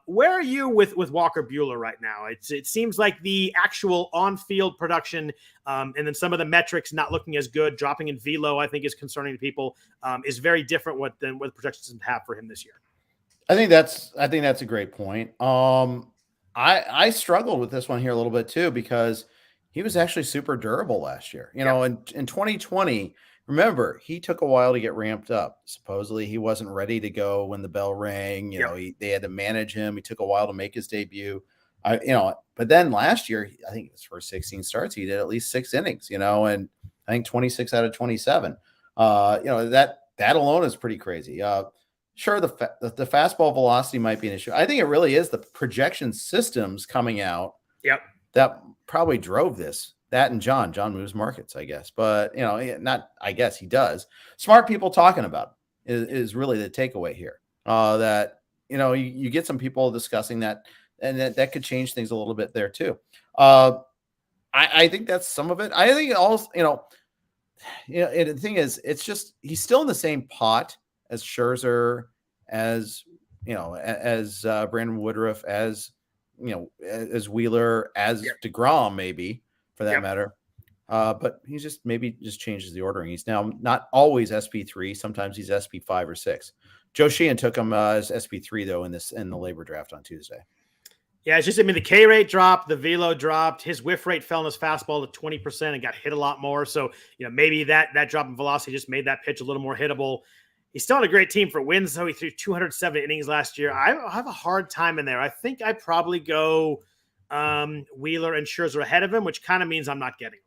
Where are you with Walker Buehler right now? It seems like the actual on-field production and then some of the metrics not looking as good, dropping in velo, I think is concerning to people, is very different than what the projections have for him this year. I think that's a great point. I struggled with this one here a little bit too, because he was actually super durable last year. In 2020, remember, he took a while to get ramped up. Supposedly he wasn't ready to go when the bell rang. They had to manage him. He took a while to make his debut. But then last year, I think his first 16 starts, he did at least 6 innings, and I think 26 out of 27. That alone is pretty crazy. Sure, the fastball velocity might be an issue. I think it really is the projection systems coming out. Yep. That probably drove this. That and John moves markets, I guess. But, not I guess he does. Smart people talking about it is really the takeaway here. That, you get some people discussing that, and that could change things a little bit there too. I think that's some of it. I think also, and the thing is, it's just, he's still in the same pot as Scherzer, as Brandon Woodruff, as as Wheeler, as DeGrom, maybe for that matter. But he just changes the ordering. He's now not always SP3. Sometimes he's SP5 or 6. Joe Sheehan took him as SP3 though in the labor draft on Tuesday. Yeah, it's just, the K rate dropped, the velo dropped, his whiff rate fell in his fastball to 20% and got hit a lot more. So, maybe that drop in velocity just made that pitch a little more hittable. He's still on a great team for wins, though. He threw 207 innings last year. I have a hard time in there. I think I'd probably go Wheeler and Scherzer ahead of him, which kind of means I'm not getting him.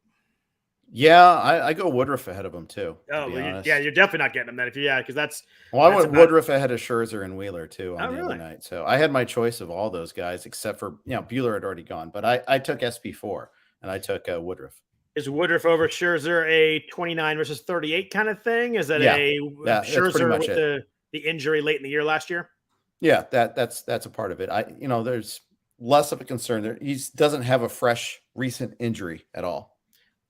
Yeah, I go Woodruff ahead of him too. Oh, yeah, you're definitely not getting him then. Because that's. Well, I went Woodruff ahead of Scherzer and Wheeler too on the really? other night. So I had my choice of all those guys except for Buehler had already gone, but I took SP4 and I took Woodruff. Is Woodruff over Scherzer a 29 versus 38 kind of thing? Is that Scherzer with the injury late in the year last year? Yeah, that's a part of it. There's less of a concern there. He doesn't have a fresh recent injury at all.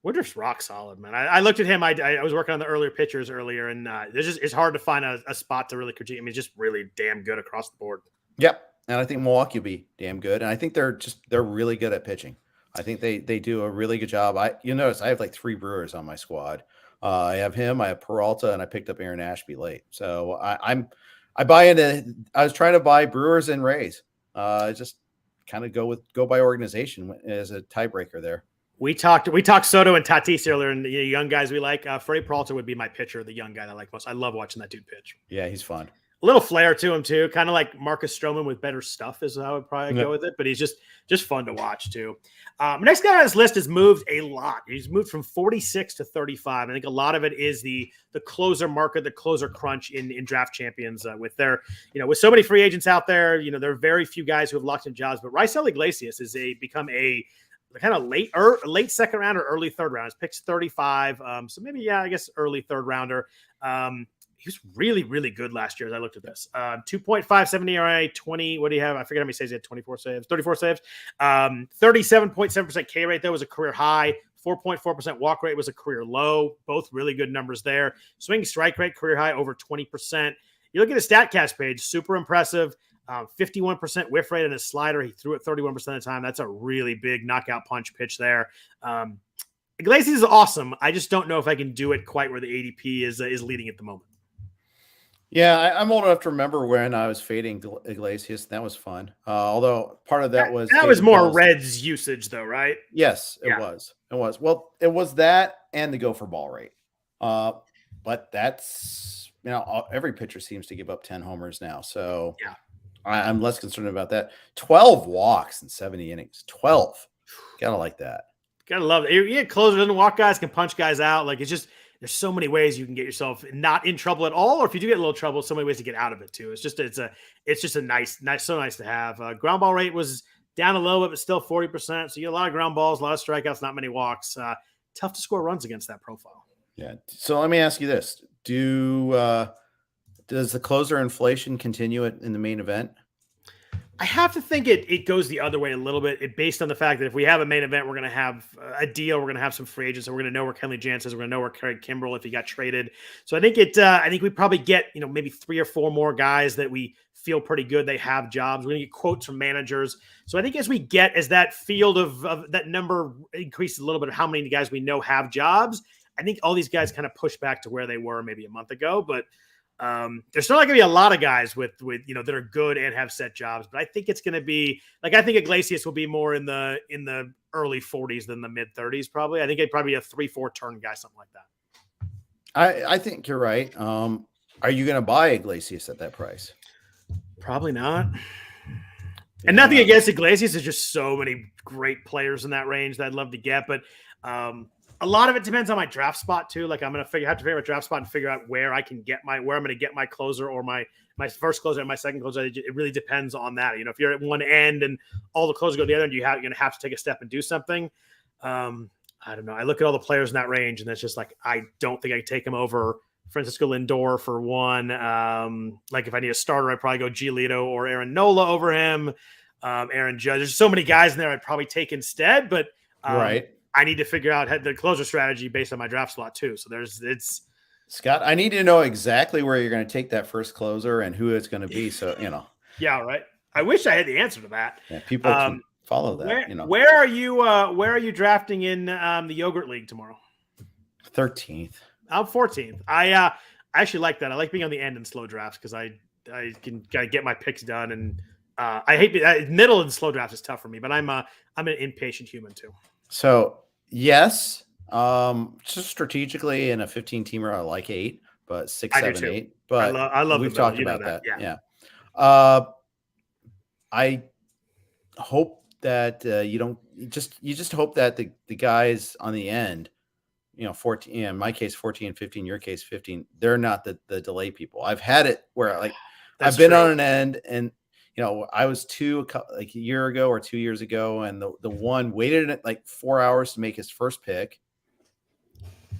Woodruff's rock solid, man. I looked at him. I was working on the earlier pitchers earlier, and it's hard to find a spot to really critique. He's just really damn good across the board. Yep, and I think Milwaukee will be damn good, and I think they're really good at pitching. I think they do a really good job. You notice I have like 3 Brewers on my squad. I have him, I have Peralta, and I picked up Aaron Ashby late. So I buy into. I was trying to buy Brewers and Rays. Just kind of go by organization as a tiebreaker there. We talked Soto and Tatis earlier, and the young guys we like. Freddie Peralta would be my pitcher, the young guy that I like most. I love watching that dude pitch. Yeah, he's fun. A little flair to him too, kind of like Marcus Stroman with better stuff is how I would probably go with it. But he's just fun to watch too. Next guy on this list has moved a lot. He's moved from 46 to 35. I think a lot of it is the closer market, the closer crunch in draft champions with their with so many free agents out there. There are very few guys who have locked in jobs. But Raisel Iglesias has become a kind of late second round or early third round. His pick's 35. So maybe, I guess early third rounder. He was really, really good last year as I looked at this. 2.57 ERA, 20. What do you have? I forget how many saves he had. 34 saves. 37.7% K rate, though, was a career high. 4.4% walk rate was a career low. Both really good numbers there. Swing strike rate, career high, over 20%. You look at his StatCast page, super impressive. 51% whiff rate on his slider. He threw it 31% of the time. That's a really big knockout punch pitch there. Iglesias is awesome. I just don't know if I can do it quite where the ADP is leading at the moment. Yeah, I'm old enough to remember when I was fading Iglesias. That was fun. Although part of that was more Reds usage, though, right? Yes, it was. It was. Well, it was that and the go for ball rate. But that's every pitcher seems to give up 10 homers now. So yeah. I'm less concerned about that. 12 walks in 70 innings. 12. Gotta like that. Gotta love it. Yeah, closer doesn't walk guys, can punch guys out. Like, it's just, there's so many ways you can get yourself not in trouble at all, or if you do get a little trouble, so many ways to get out of it too. It's just a nice, so nice to have. Ground ball rate was down a little bit, but still 40%. So you get a lot of ground balls, a lot of strikeouts, not many walks. Tough to score runs against that profile. Yeah. So let me ask you this: does the closer inflation continue in the main event? I have to think it goes the other way a little bit. Based on the fact that if we have a main event, we're going to have a deal. We're going to have some free agents. So we're going to know where Kenley Jansen is. We're going to know where Craig Kimbrell if he got traded. So I think I think we probably get maybe 3 or 4 more guys that we feel pretty good they have jobs. We're going to get quotes from managers. So I think as that field of that number increases a little bit of how many guys we know have jobs, I think all these guys kind of push back to where they were maybe a month ago. But there's still not going to be a lot of guys with that are good and have set jobs, but I think it's going to be like, I think Iglesias will be more in the early 40s than the mid 30s. Probably. I think it'd probably be a 3-4 turn guy, something like that. I think you're right. Are you going to buy Iglesias at that price? Probably not. And nothing against Iglesias. There's just so many great players in that range that I'd love to get, but a lot of it depends on my draft spot too. Like I'm going to have to figure out my draft spot and figure out where I'm going to get my closer or my first closer and my second closer. It really depends on that. If you're at one end and all the closers go to the other end, you're going to have to take a step and do something. I don't know. I look at all the players in that range and it's just like, I don't think I can take them over Francisco Lindor for one. Like if I need a starter, I'd probably go Giolito or Aaron Nola over him. Aaron Judge. There's so many guys in there I'd probably take instead, but right. I need to figure out the closer strategy based on my draft slot too. So Scott, I need to know exactly where you're going to take that first closer and who it's going to be. So, Yeah. Right. I wish I had the answer to that. Yeah, people can follow that. Where are you drafting in the yogurt league tomorrow? 13th. I'm 14th. I actually like that. I like being on the end in slow drafts because I can kind of get my picks done, and I hate middle and slow drafts is tough for me. But I'm an impatient human too. So yes, just strategically in a 15 teamer, I like 8, but 6, 7, 8. But I love we've talked about that. Yeah. I hope that you just hope that the guys on the end, 14, in my case 14, 15, your case 15, they're not the delay people. I've had it where I've been on an end, and I was a year ago or 2 years ago, and the one waited like 4 hours to make his first pick,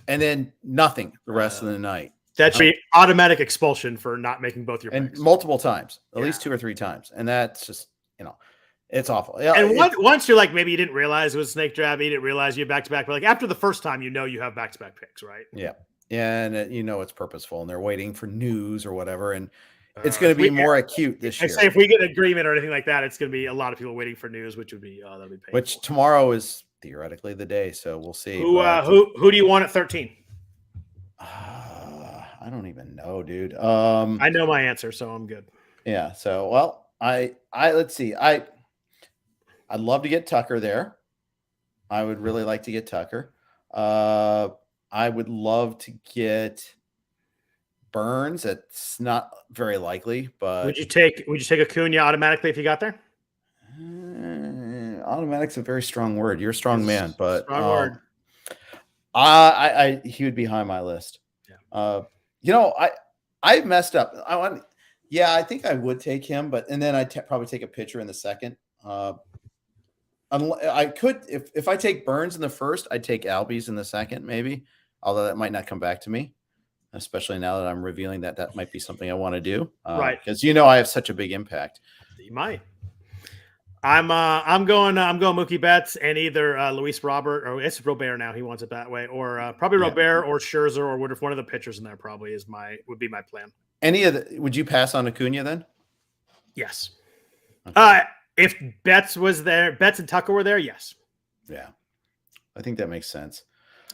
and then nothing the rest of the night. That should be automatic expulsion for not making both your picks. Multiple times, at least 2 or 3 times. And that's just, it's awful. And once you're like, maybe you didn't realize it was snake draft, you didn't realize you had back-to-back, but like after the first time, you have back-to-back picks, right? Yeah. And it's purposeful, and they're waiting for news or whatever. And it's going to be more acute this year. I say if we get an agreement or anything like that, it's going to be a lot of people waiting for news, which would be, that'd be painful. Which tomorrow is theoretically the day. So we'll see. Who do you want at 13? I don't even know, dude. I know my answer, so I'm good. Yeah. So, well, let's see. I'd love to get Tucker there. I would really like to get Tucker. I would love to get Burns. It's not very likely, but would you take Acuna automatically if you got there? Automatic's a very strong word. You're a strong man, but strong word. He would be high on my list. Yeah. I messed up. I think I would take him, and then I'd probably take a pitcher in the second. I could, if I take Burns in the first, I'd take Albies in the second, maybe. Although that might not come back to me, especially now that I'm revealing that might be something I want to do. Right, because I have such a big impact. You might. I'm going Mookie Betts and either Luis Robert, or it's Robert now. He wants it that way, or probably Robert or Scherzer, or what if one of the pitchers in there probably would be my plan. Would you pass on Acuna then? Yes. Okay. If Betts was there, Betts and Tucker were there, yes. Yeah, I think that makes sense.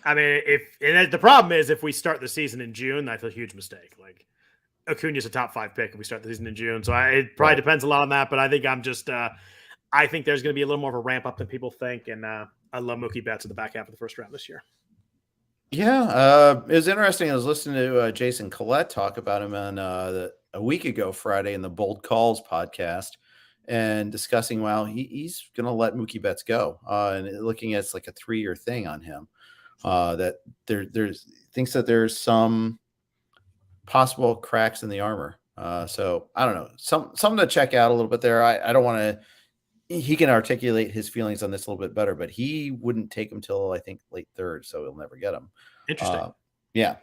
I mean, the problem is if we start the season in June, that's a huge mistake. Like Acuna's a top 5 pick if we start the season in June, so it probably depends a lot on that. But I think I think there's going to be a little more of a ramp up than people think, and I love Mookie Betts in the back half of the first round this year. Yeah, it was interesting. I was listening to Jason Collette talk about him on a week ago Friday in the Bold Calls podcast, and discussing he's going to let Mookie Betts go, and looking at it's like a 3-year thing on him. That there's thinks that there's some possible cracks in the armor. So I don't know, something to check out a little bit there. I don't want to. He can articulate his feelings on this a little bit better, but he wouldn't take him till I think late 3rd, so he'll never get him. Interesting. Yeah.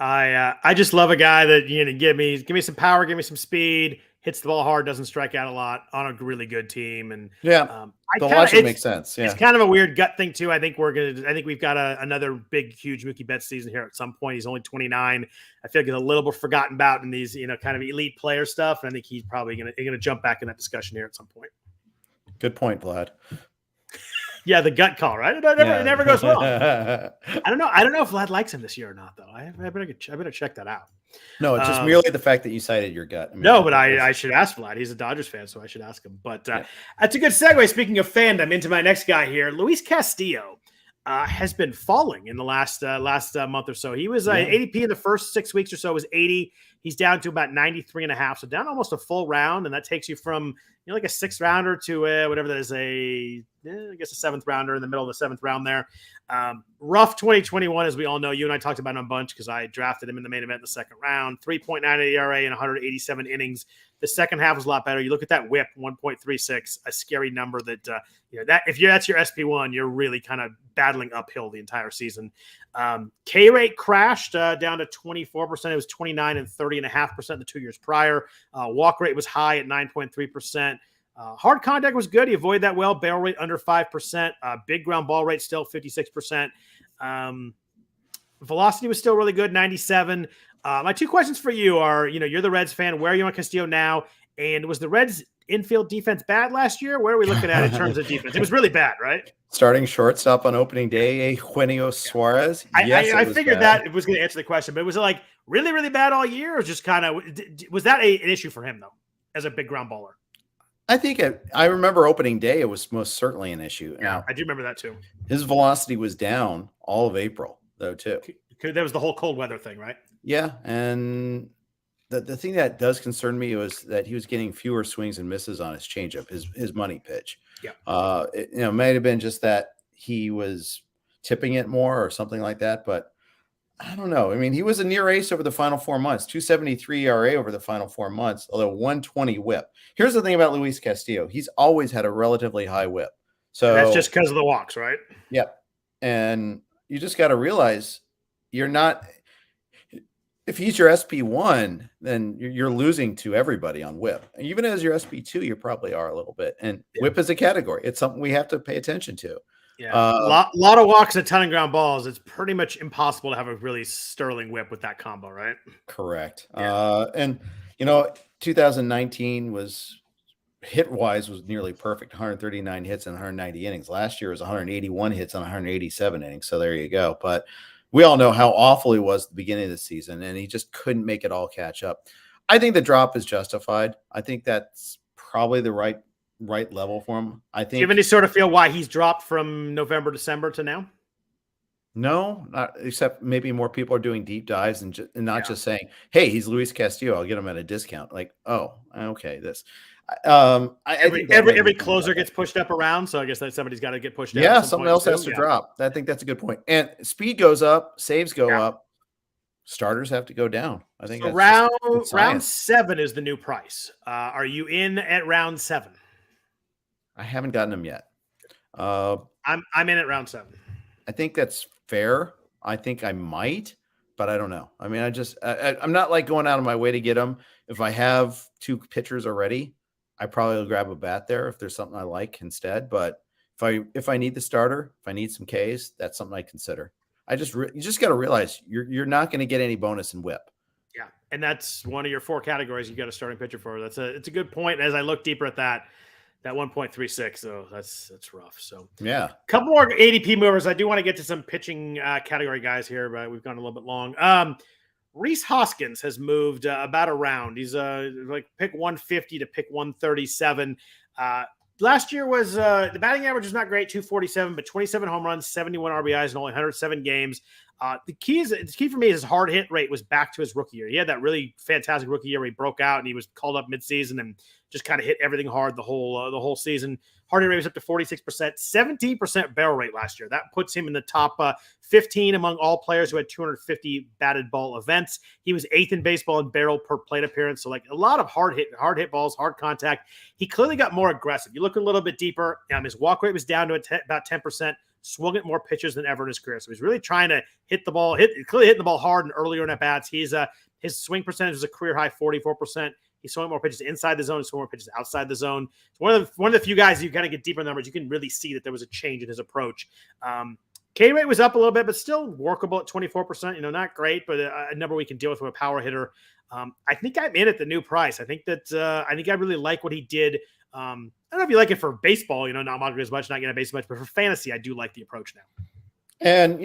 I just love a guy that give me some power, give me some speed, hits the ball hard, doesn't strike out a lot on a really good team, and the logic makes sense. Yeah, it's kind of a weird gut thing too. I think we've got another big, huge Mookie Betts season here at some point. He's only 29. I feel like he's a little bit forgotten about in these kind of elite player stuff, and I think he's probably gonna jump back in that discussion here at some point. Good point, Vlad. Yeah, the gut call, right? It never goes wrong. I don't know if Vlad likes him this year or not, though. I better check that out. No, it's just merely the fact that you cited your gut. I should ask Vlad. He's a Dodgers fan, so I should ask him. But that's a good segue. Speaking of fandom, into my next guy here, Luis Castillo has been falling in the last month or so. He was ADP in the first 6 weeks or so was 80. He's down to about 93.5, so down almost a full round, and that takes you from like a 6th rounder to whatever that is, I guess a 7th rounder in the middle of the 7th round there. Rough 2021, as we all know. You and I talked about him a bunch because I drafted him in the main event in the 2nd round. 3.98 ERA and 187 innings. The second half was a lot better. You look at that WHIP, 1.36, a scary number that that if that's your SP1, you're really kind of battling uphill the entire season. K rate crashed down to 24%. It was 29 and 30.5% the 2 years prior. Walk rate was high at 9.3%. Hard contact was good. He avoided that well. Barrel rate under 5%. Big ground ball rate still 56%. Velocity was still really good, 97. My 2 questions for you are, you're the Reds fan. Where are you on Castillo now? And was the Reds infield defense bad last year? Where are we looking at in terms of defense? It was really bad, right? Starting shortstop on opening day, Eugenio Suarez. Yes, I figured that it was going to answer the question, but was it like really, really bad all year, or just kind of was that an issue for him though, as a big ground baller? I think I remember opening day. It was most certainly an issue. Yeah, I do remember that too. His velocity was down all of April though too. That was the whole cold weather thing, right? Yeah, and the thing that does concern me was that he was getting fewer swings and misses on his changeup, his money pitch. Yeah, it might have been just that he was tipping it more or something like that, but I don't know. I mean, he was a near ace over the final 4 months, 2.73 ERA over the final 4 months, although 120 whip. Here's the thing about Luis Castillo. He's always had a relatively high whip. So and that's just because of the walks, right? Yep. And you just got to realize you're not, if he's your SP1, then you're losing to everybody on whip. Even as your SP2, you probably are a little bit. And whip is a category. It's something we have to pay attention to. Yeah, a lot of walks, a ton of ground balls. It's pretty much impossible to have a really sterling whip with that combo, right? Correct. Yeah. And 2019 was hit-wise was nearly perfect. 139 hits and 190 innings. Last year was 181 hits and 187 innings. So there you go. But we all know how awful he was at the beginning of the season, and he just couldn't make it all catch up. I think the drop is justified. I think that's probably the right level for him. I think. Do you have any sort of feel why he's dropped from November, December to now? No, not except maybe more people are doing deep dives and not just saying, "Hey, he's Luis Castillo. I'll get him at a discount." Like, oh, okay, this. Every closer gets pushed up around, so I guess that somebody's got to get pushed down. Yeah, something else has to drop. I think that's a good point. And speed goes up, saves go up, starters have to go down. I think so round 7 is the new price. Are you in at round 7? I haven't gotten them yet. I'm in at round 7. I think that's fair. I think I might, but I don't know. I mean, I'm not like going out of my way to get them. If I have 2 pitchers already, I probably will grab a bat there if there's something I like instead. But if I need the starter, if I need some Ks, that's something I consider. You just got to realize you're not going to get any bonus in whip. Yeah, and that's one of your 4 categories you got a starting pitcher for. It's a good point. As I look deeper at that 1.36, though, that's rough. So yeah, a couple more ADP movers. I do want to get to some pitching category guys here, but we've gone a little bit long. Rhys Hoskins has moved about a round. He's like pick 150 to pick 137. Last year was the batting average was not great, 247, but 27 home runs, 71 RBIs, and only 107 games. The key for me is his hard hit rate was back to his rookie year. He had that really fantastic rookie year where he broke out and he was called up midseason and just kind of hit everything hard the whole season. Hard hit rate was up to 46%, 17% barrel rate last year. That puts him in the top 15 among all players who had 250 batted ball events. He was 8th in baseball in barrel per plate appearance. So like a lot of hard hit balls, hard contact. He clearly got more aggressive. You look a little bit deeper. His walk rate was down to about 10%. Swung at more pitches than ever in his career. So he's really trying to hit the ball, clearly hitting the ball hard and earlier in at bats. His swing percentage was a career high 44%. He's swinging more pitches inside the zone, swinging more pitches outside the zone. It's one of the few guys you kind of get deeper in the numbers. You can really see that there was a change in his approach. K rate was up a little bit, but still workable at 24%. Not great, but a number we can deal with from a power hitter. I think I'm in at the new price. I think I really like what he did. I don't know if you like it for baseball, not modeling as much, not getting a base as much, but for fantasy, I do like the approach now. And,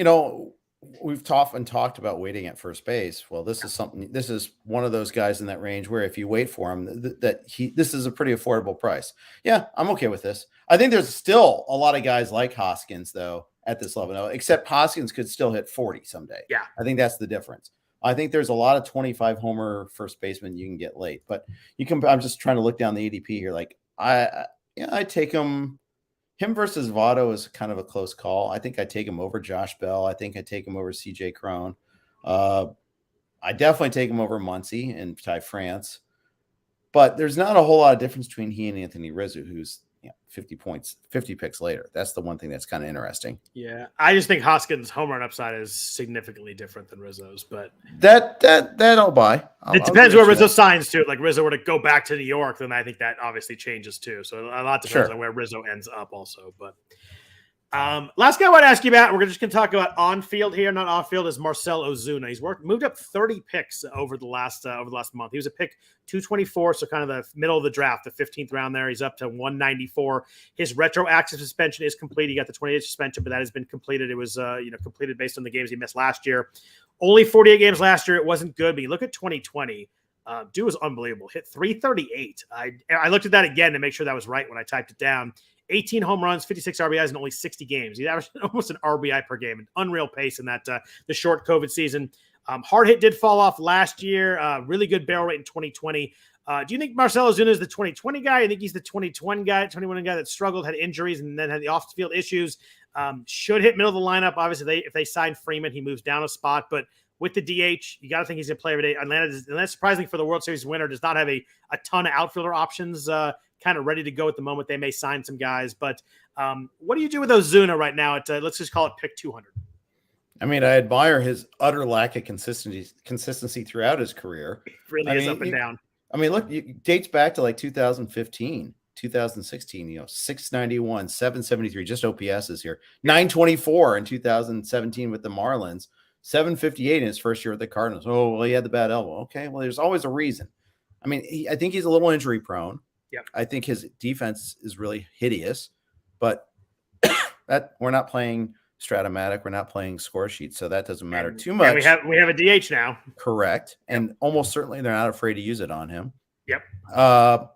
we've often talked about waiting at first base. Well, this is one of those guys in that range where if you wait for him, this is a pretty affordable price. Yeah, I'm okay with this. I think there's still a lot of guys like Hoskins, though, at this level, except Hoskins could still hit 40 someday. Yeah. I think that's the difference. I think there's a lot of 25 homer first basemen you can get late, but I'm just trying to look down the ADP here. Like I take him versus Votto is kind of a close call. I think I take him over Josh Bell. I think I take him over CJ Cron. I definitely take him over Muncy and Ty France, but there's not a whole lot of difference between he and Anthony Rizzo, who's 50 points, 50 picks later. That's the one thing that's kind of interesting. Yeah. I just think Hoskins' home run upside is significantly different than Rizzo's, but that I'll buy. It depends where Rizzo signs to. Like Rizzo were to go back to New York, then I think that obviously changes too. So a lot depends on where Rizzo ends up also, but Last guy I want to ask you about, we're just going to talk about on field here, not off field, is Marcell Ozuna. He's moved up 30 picks over the last month. He was a pick 224, so kind of the middle of the draft, the 15th round there. He's up to 194. His retroactive suspension is complete. He got the 28 suspension, but that has been completed. It was completed based on the games he missed last year. Only 48 games last year. It wasn't good, but you look at 2020. Dude was unbelievable. Hit 338. I looked at that again to make sure that was right when I typed it down. 18 home runs, 56 RBIs in only 60 games. He averaged almost an RBI per game, an unreal pace in that the short COVID season. Hard hit did fall off last year. Really good barrel rate in 2020. Do you think Marcell Ozuna is the 2020 guy? I think he's the 2021 guy that struggled, had injuries, and then had the off-field issues. Should hit middle of the lineup. Obviously, if they sign Freeman, he moves down a spot. But with the DH, you got to think he's going to play every day. Atlanta, surprisingly for the World Series winner, does not have a ton of outfielder options kind of ready to go at the moment. They may sign some guys. But what do you do with Ozuna right now at, let's just call it pick 200? I mean, I admire his utter lack of consistency throughout his career. It really is up and down. I mean, look, it dates back to like 2015, 2016, 691, 773, just OPSs here. 924 in 2017 with the Marlins, 758 in his first year with the Cardinals. Oh, well, he had the bad elbow. Okay, well, there's always a reason. I mean, I think he's a little injury prone. Yep. I think his defense is really hideous, but that we're not playing Stratomatic, we're not playing score sheets, so that doesn't matter too much. And we have a DH now. Correct. Yep. And almost certainly they're not afraid to use it on him. Yep. I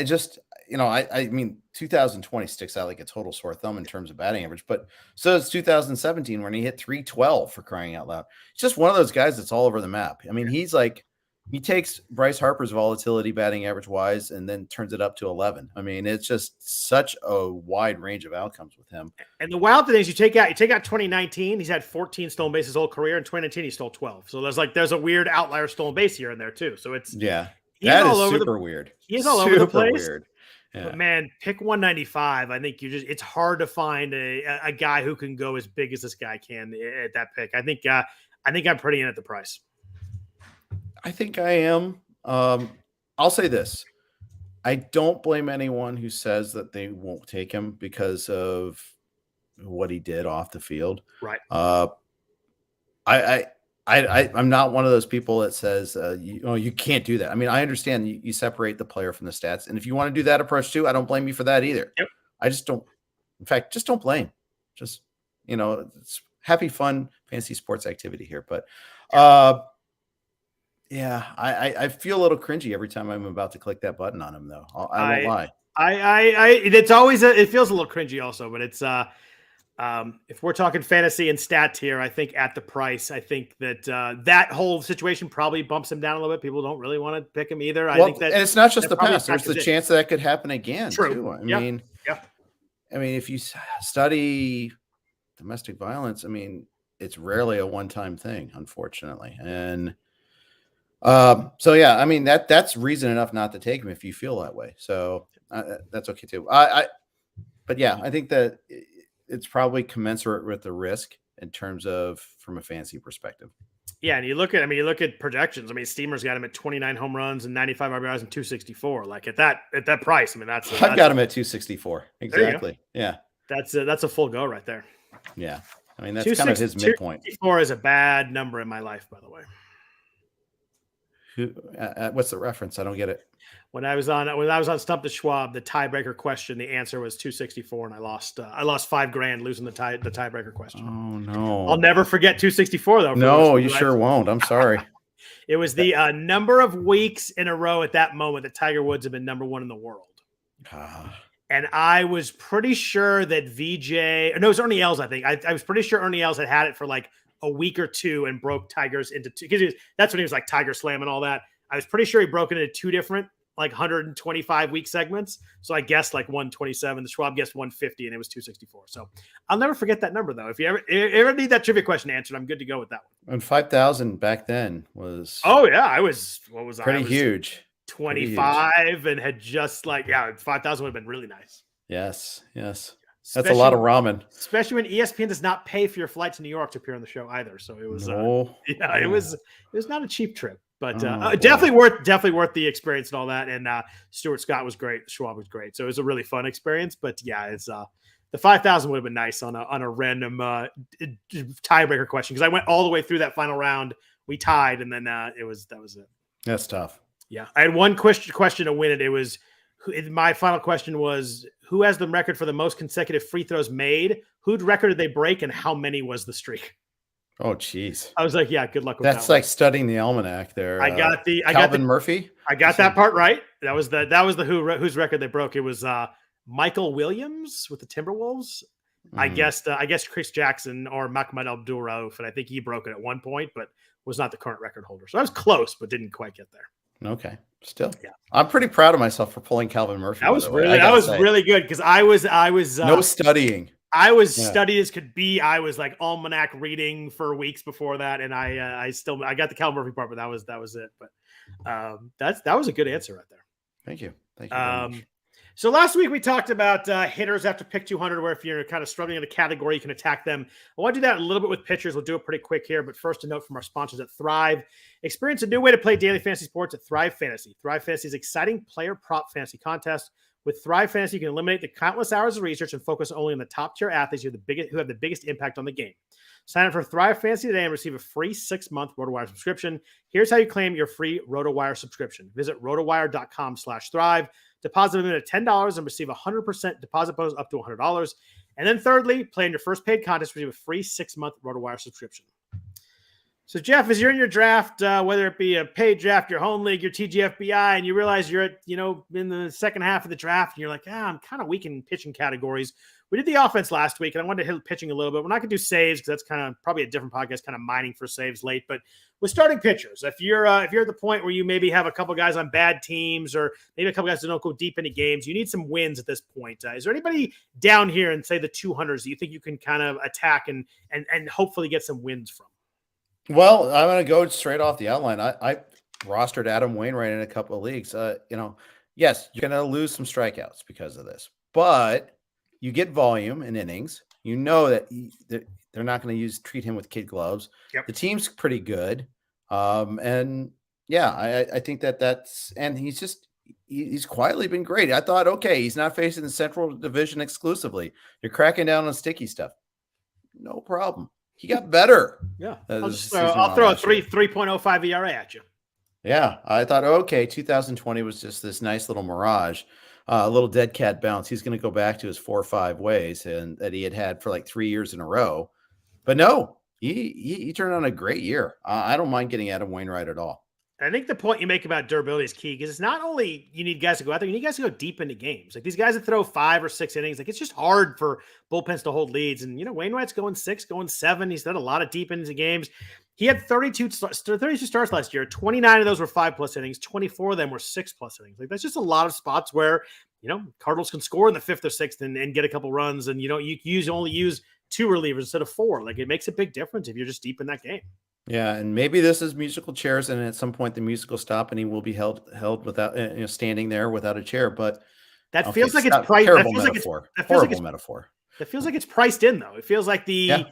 just, I mean, 2020 sticks out like a total sore thumb in terms of batting average, but so it's 2017 when he hit 312 for crying out loud. It's just one of those guys that's all over the map. I mean, he's like, he takes Bryce Harper's volatility batting average wise and then turns it up to 11. I mean, it's just such a wide range of outcomes with him. And the wild thing is you take out 2019, he's had 14 stolen bases his whole career. In 2019, he stole 12. So there's a weird outlier stolen base here and there too. So it's that is super weird. He's all over the place. Weird. Yeah. But man, pick 195. I think it's hard to find a guy who can go as big as this guy can at that pick. I think I'm pretty in at the price. I think I am. I'll say this. I don't blame anyone who says that they won't take him because of what he did off the field. Right. I'm not one of those people that says, you can't do that. I mean, I understand you separate the player from the stats. And if you want to do that approach too, I don't blame you for that either. Yep. I just don't. In fact, just don't blame. Just, it's happy, fun, fantasy sports activity here. But, yeah, I feel a little cringy every time I'm about to click that button on him, though. I won't lie. It's always it feels a little cringy, also, but it's if we're talking fantasy and stats here, I think at the price, I think that that whole situation probably bumps him down a little bit. People don't really want to pick him either. I think that, and it's not just the past. There's the chance that could happen again. True. Too. I mean, if you study domestic violence, I mean, it's rarely a one-time thing, unfortunately, and. So yeah, I mean that's reason enough not to take him if you feel that way. So that's okay too. But yeah, I think that it's probably commensurate with the risk in terms of from a fantasy perspective. Yeah, and you look at projections. I mean, Steamer's got him at 29 home runs and 95 RBIs and 264. Like at that price, I mean I've got him at 264. Exactly. Yeah, that's a full go right there. Yeah, I mean that's kind of his midpoint. 264 is a bad number in my life, by the way. What's the reference? I don't get it. When I was on Stump the Schwab, the tiebreaker question, the answer was 264, and I lost $5,000 losing the tiebreaker question. Oh no! I'll never forget 264 though. No, you sure won't. I'm sorry. It was the number of weeks in a row at that moment that Tiger Woods had been number one in the world. And I was pretty sure that it was Ernie Els. I think I was pretty sure Ernie Els had it for like a week or two and broke Tigers into two, because that's when he was like Tiger Slam and all that. I was pretty sure he broke it into two different like 125 week segments. So I guessed like 127. The Schwab guessed 150 and it was 264. So I'll never forget that number though. If you ever need that trivia question answered, I'm good to go with that one. And 5,000 back then was pretty huge. 25 pretty huge. And had just 5,000 would have been really nice. Yes. That's a lot of ramen. Especially when ESPN does not pay for your flight to New York to appear on the show either. So it was, it was not a cheap trip. But Oh, definitely worth the experience and all that. And Stuart Scott was great. Schwab was great. So it was a really fun experience. But yeah, it's the 5,000 would have been nice on a random tiebreaker question, because I went all the way through that final round. We tied, and then that was it. That's tough. Yeah, I had one question to win it. It was my final question was, who has the record for the most consecutive free throws made? Whose record did they break, and how many was the streak? Oh, geez. I was like, yeah, good luck with That's that like studying the almanac there. Calvin Murphy. I got that part right. That was the whose record they broke. It was Michael Williams with the Timberwolves. I guess Chris Jackson or Mahmoud Abdul-Rauf, and I think he broke it at one point, but was not the current record holder. So I was close, but didn't quite get there. Okay. Still, yeah. I'm pretty proud of myself for pulling Calvin Murphy. That was really good, because I was no studying. I was studied as could be. I was like almanac reading for weeks before that, and I got the Calvin Murphy part, but that was it. But that was a good answer right there. Thank you. Thank you very much. So last week we talked about hitters after pick 200, where if you're kind of struggling in a category, you can attack them. I want to do that a little bit with pitchers. We'll do it pretty quick here, but first, a note from our sponsors at Thrive. Experience a new way to play daily fantasy sports at Thrive Fantasy. Thrive Fantasy's exciting player prop fantasy contest. With Thrive Fantasy, you can eliminate the countless hours of research and focus only on the top-tier athletes who have the biggest impact on the game. Sign up for Thrive Fantasy today and receive a free 6-month Rotowire subscription. Here's how you claim your free Rotowire subscription. Visit rotowire.com/thrive. Deposit a minimum of $10 and receive a 100% deposit bonus up to $100. And then thirdly, play in your first paid contest, receive a free 6-month Rotowire subscription. So, Jeff, as you're in your draft, whether it be a paid draft, your home league, your TGFBI, and you realize you're at, in the second half of the draft, and you're like, I'm kind of weak in pitching categories. We did the offense last week, and I wanted to hit pitching a little bit. We're not going to do saves, because that's kind of probably a different podcast, kind of mining for saves late. But with starting pitchers, if you're at the point where you maybe have a couple guys on bad teams, or maybe a couple guys that don't go deep into games, you need some wins at this point. Is there anybody down here in, say, the 200s that you think you can kind of attack and hopefully get some wins from? Well, I'm going to go straight off the outline. I rostered Adam Wainwright in a couple of leagues. Yes, you're going to lose some strikeouts because of this, but you get volume in innings. You know that they're not going to treat him with kid gloves. Yep. The team's pretty good. And yeah, I think and he's quietly been great. I thought, okay, he's not facing the Central Division exclusively. You're cracking down on sticky stuff. No problem. He got better. Yeah. I'll throw a 3.05 ERA at you. Yeah. I thought, okay, 2020 was just this nice little mirage, a little dead cat bounce. He's going to go back to his 4 or 5 ways and that he had for like 3 years in a row. But no, he turned on a great year. I don't mind getting Adam Wainwright at all. I think the point you make about durability is key, because it's not only you need guys to go out there, you need guys to go deep into games. Like these guys that throw 5 or 6 innings, like it's just hard for bullpens to hold leads. And, Wainwright's going 6, going 7. He's done a lot of deep into games. He had 32 starts last year. 29 of those were 5+ innings. 24 of them were 6+ innings. Like that's just a lot of spots where, Cardinals can score in the 5th or 6th and get a couple runs. And, you only use 2 relievers instead of 4. Like it makes a big difference if you're just deep in that game. Yeah, and maybe this is musical chairs, and at some point the music will stop, and he will be held without standing there without a chair. But that feels like it's priced. Terrible metaphor. Horrible metaphor. That feels like it's priced in, though. It feels like the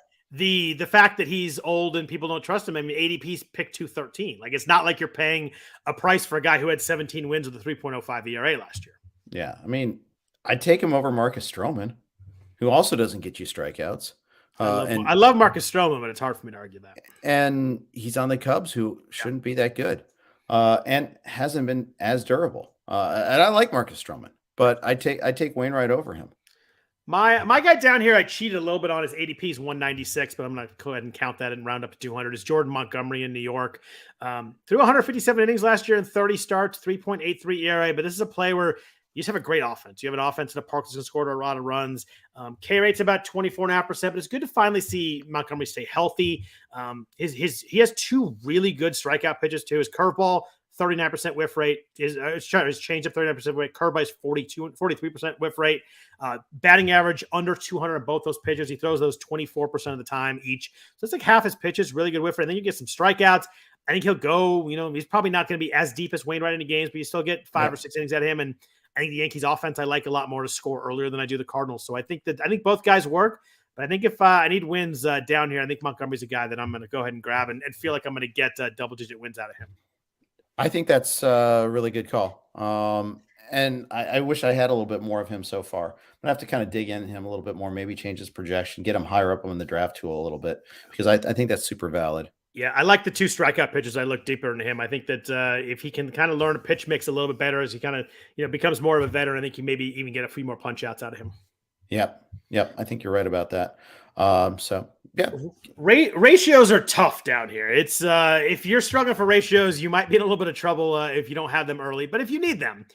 fact that he's old and people don't trust him. I mean, ADP's picked 213. Like it's not like you're paying a price for a guy who had 17 wins with a 3.05 ERA last year. Yeah, I mean, I'd take him over Marcus Stroman, who also doesn't get you strikeouts. I love Marcus Stroman, but it's hard for me to argue that. And he's on the Cubs, who shouldn't be that good, and hasn't been as durable. And I like Marcus Stroman, but I take Wainwright over him. My guy down here, I cheated a little bit on his ADP is 196, but I'm going to go ahead and count that and round up to 200. Is Jordan Montgomery in New York. Threw 157 innings last year and 30 starts, 3.83 ERA. But this is a play where you just have a great offense. You have an offense in the park that's going to score a lot of runs. K rate's about 24.5%, but it's good to finally see Montgomery stay healthy. He has 2 really good strikeout pitches too. His curveball, 39% whiff rate. His changeup, 39% whiff rate. Curveball is 43% whiff rate. Batting average under 200 on both those pitches. He throws those 24% of the time each. So it's like half his pitches, really good whiff rate. And then you get some strikeouts. I think he'll go, he's probably not going to be as deep as Wainwright in the games, but you still get 5 or 6 innings at him. And I think the Yankees offense I like a lot more to score earlier than I do the Cardinals. So I think both guys work, but I think if I need wins down here, I think Montgomery's a guy that I'm going to go ahead and grab and feel like I'm going to get double-digit wins out of him. I think that's a really good call. And I wish I had a little bit more of him so far. I'm gonna have to kind of dig into him a little bit more, maybe change his projection, get him higher up on the draft tool a little bit because I think that's super valid. Yeah, I like the two strikeout pitches. I look deeper into him. I think that if he can kind of learn a pitch mix a little bit better as he kind of becomes more of a veteran, I think you maybe even get a few more punch outs out of him. Yep, yep. I think you're right about that. So yeah, Ratios are tough down here. It's if you're struggling for ratios, you might be in a little bit of trouble if you don't have them early. But if you need them,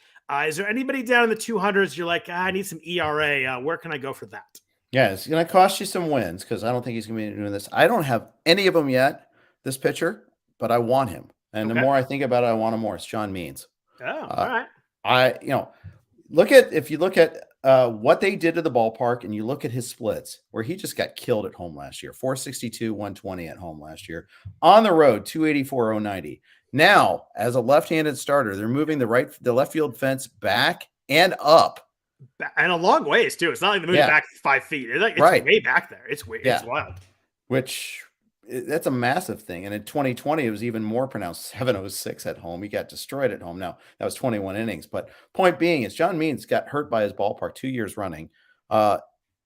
is there anybody down in the 200s? You're like, I need some ERA. Where can I go for that? yeah. It's gonna cost you some wins because I don't think he's gonna be doing this. I don't have any of them yet. This pitcher, but I want him. And the Okay. more I think about it, I want him more. It's John Means. Oh, all right. If you look at what they did to the ballpark and you look at his splits where he just got killed at home last year, 462, 120 at home last year, on the road, 284, 090. Now, as a left-handed starter, they're moving the left field fence back and up. And a long ways too. It's not like they're moving back 5 feet. It's right. way back there. It's wild. Which that's a massive thing. And in 2020, it was even more pronounced. 706 at home. He got destroyed at home. Now, that was 21 innings. But point being is John Means got hurt by his ballpark 2 years running.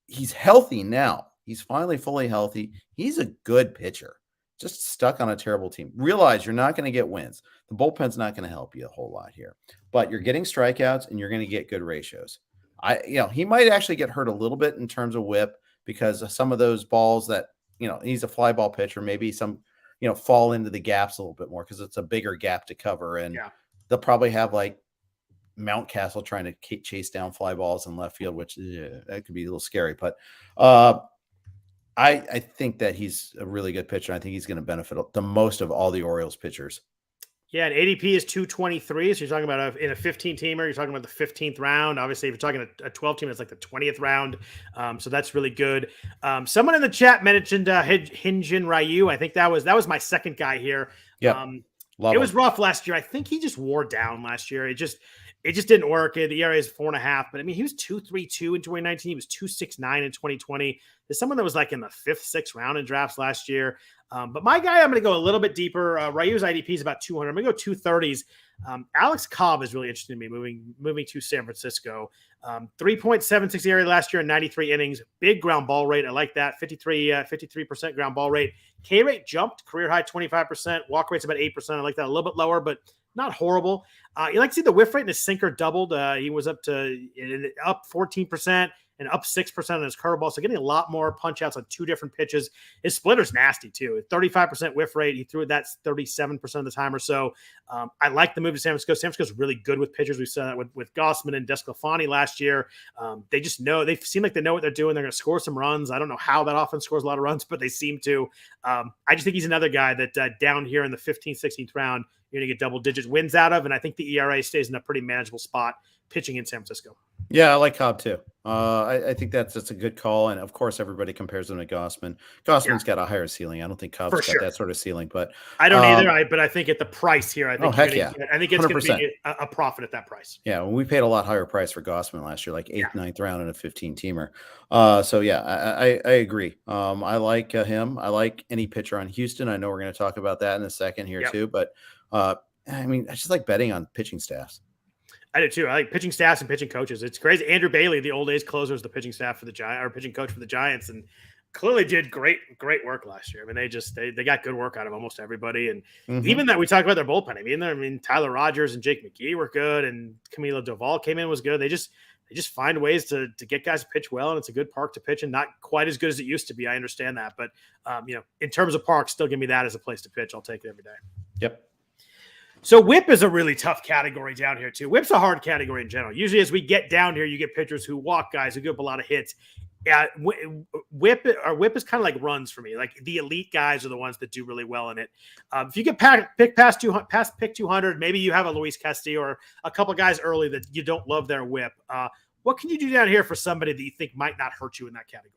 He's healthy now. He's finally fully healthy. He's a good pitcher. Just stuck on a terrible team. Realize you're not going to get wins. The bullpen's not going to help you a whole lot here. But you're getting strikeouts and you're going to get good ratios. He might actually get hurt a little bit in terms of whip because of some of those balls that he's a fly ball pitcher. Maybe some, fall into the gaps a little bit more because it's a bigger gap to cover. And they'll probably have like Mountcastle trying to chase down fly balls in left field, which that could be a little scary. But I think that he's a really good pitcher. I think he's going to benefit the most of all the Orioles pitchers. Yeah, and ADP is 223. So you're talking about in a 15-teamer, you're talking about the 15th round. Obviously, if you're talking a 12-team, it's like the 20th round. So that's really good. Someone in the chat mentioned Hyun-Jin Ryu. I think that was my second guy here. Yeah, it was rough last year. I think he just wore down last year. It just didn't work. The ERA is 4.5. But I mean, he was 2.32 in 2019. He was 2.69 in 2020. There's someone that was like in the 5th, 6th round in drafts last year. But my guy, I'm going to go a little bit deeper. Ryu's IDP is about 200. I'm going to go 230s. Alex Cobb is really interesting to me moving to San Francisco. 3.76 ERA last year in 93 innings. Big ground ball rate. I like that. 53% ground ball rate. K rate jumped. Career high 25%. Walk rate's about 8%. I like that a little bit lower, but not horrible. You like to see the whiff rate in his sinker doubled. He was up 14%. And up 6% on his curveball. So getting a lot more punch outs on 2 different pitches. His splitter's nasty too. 35% whiff rate. He threw that 37% of the time or so. I like the move to San Francisco. San Francisco's really good with pitchers. We saw that with Gossman and Desclafani last year. They just know, they seem like they know what they're doing. They're going to score some runs. I don't know how that offense scores a lot of runs, but they seem to. I just think he's another guy that down here in the 15th, 16th round, you're going to get double-digit wins out of. And I think the ERA stays in a pretty manageable spot pitching in San Francisco. Yeah, I like Cobb too. I think that's a good call. And of course, everybody compares him to Gossman. Gossman's got a higher ceiling. I don't think Cobb's got that sort of ceiling, but I don't either. But I think at the price here, I think I think it's going to be a profit at that price. Yeah, well, we paid a lot higher price for Gossman last year, like 8th, 9th round in a 15-teamer. So yeah, I agree. I like him. I like any pitcher on Houston. I know we're going to talk about that in a second here too, but I mean, I just like betting on pitching staffs. I do too. I like pitching staffs and pitching coaches. It's crazy. Andrew Bailey, the old days closer, was the pitching staff for the Giants, or pitching coach for the Giants, and clearly did great work last year. I mean, they got good work out of almost everybody, and even that we talked about their bullpen. I mean, Tyler Rogers and Jake McGee were good, and Camilo Doval came in was good. They just find ways to get guys to pitch well, and it's a good park to pitch, and not quite as good as it used to be. I understand that, but in terms of parks, still give me that as a place to pitch. I'll take it every day. Yep. So whip is a really tough category down here too. Whip's a hard category in general. Usually as we get down here, you get pitchers who walk guys who give up a lot of hits. Whip is kind of like runs for me. Like the elite guys are the ones that do really well in it. If you get pick past pick 200, maybe you have a Luis Castillo or a couple of guys early that you don't love their whip. What can you do down here for somebody that you think might not hurt you in that category?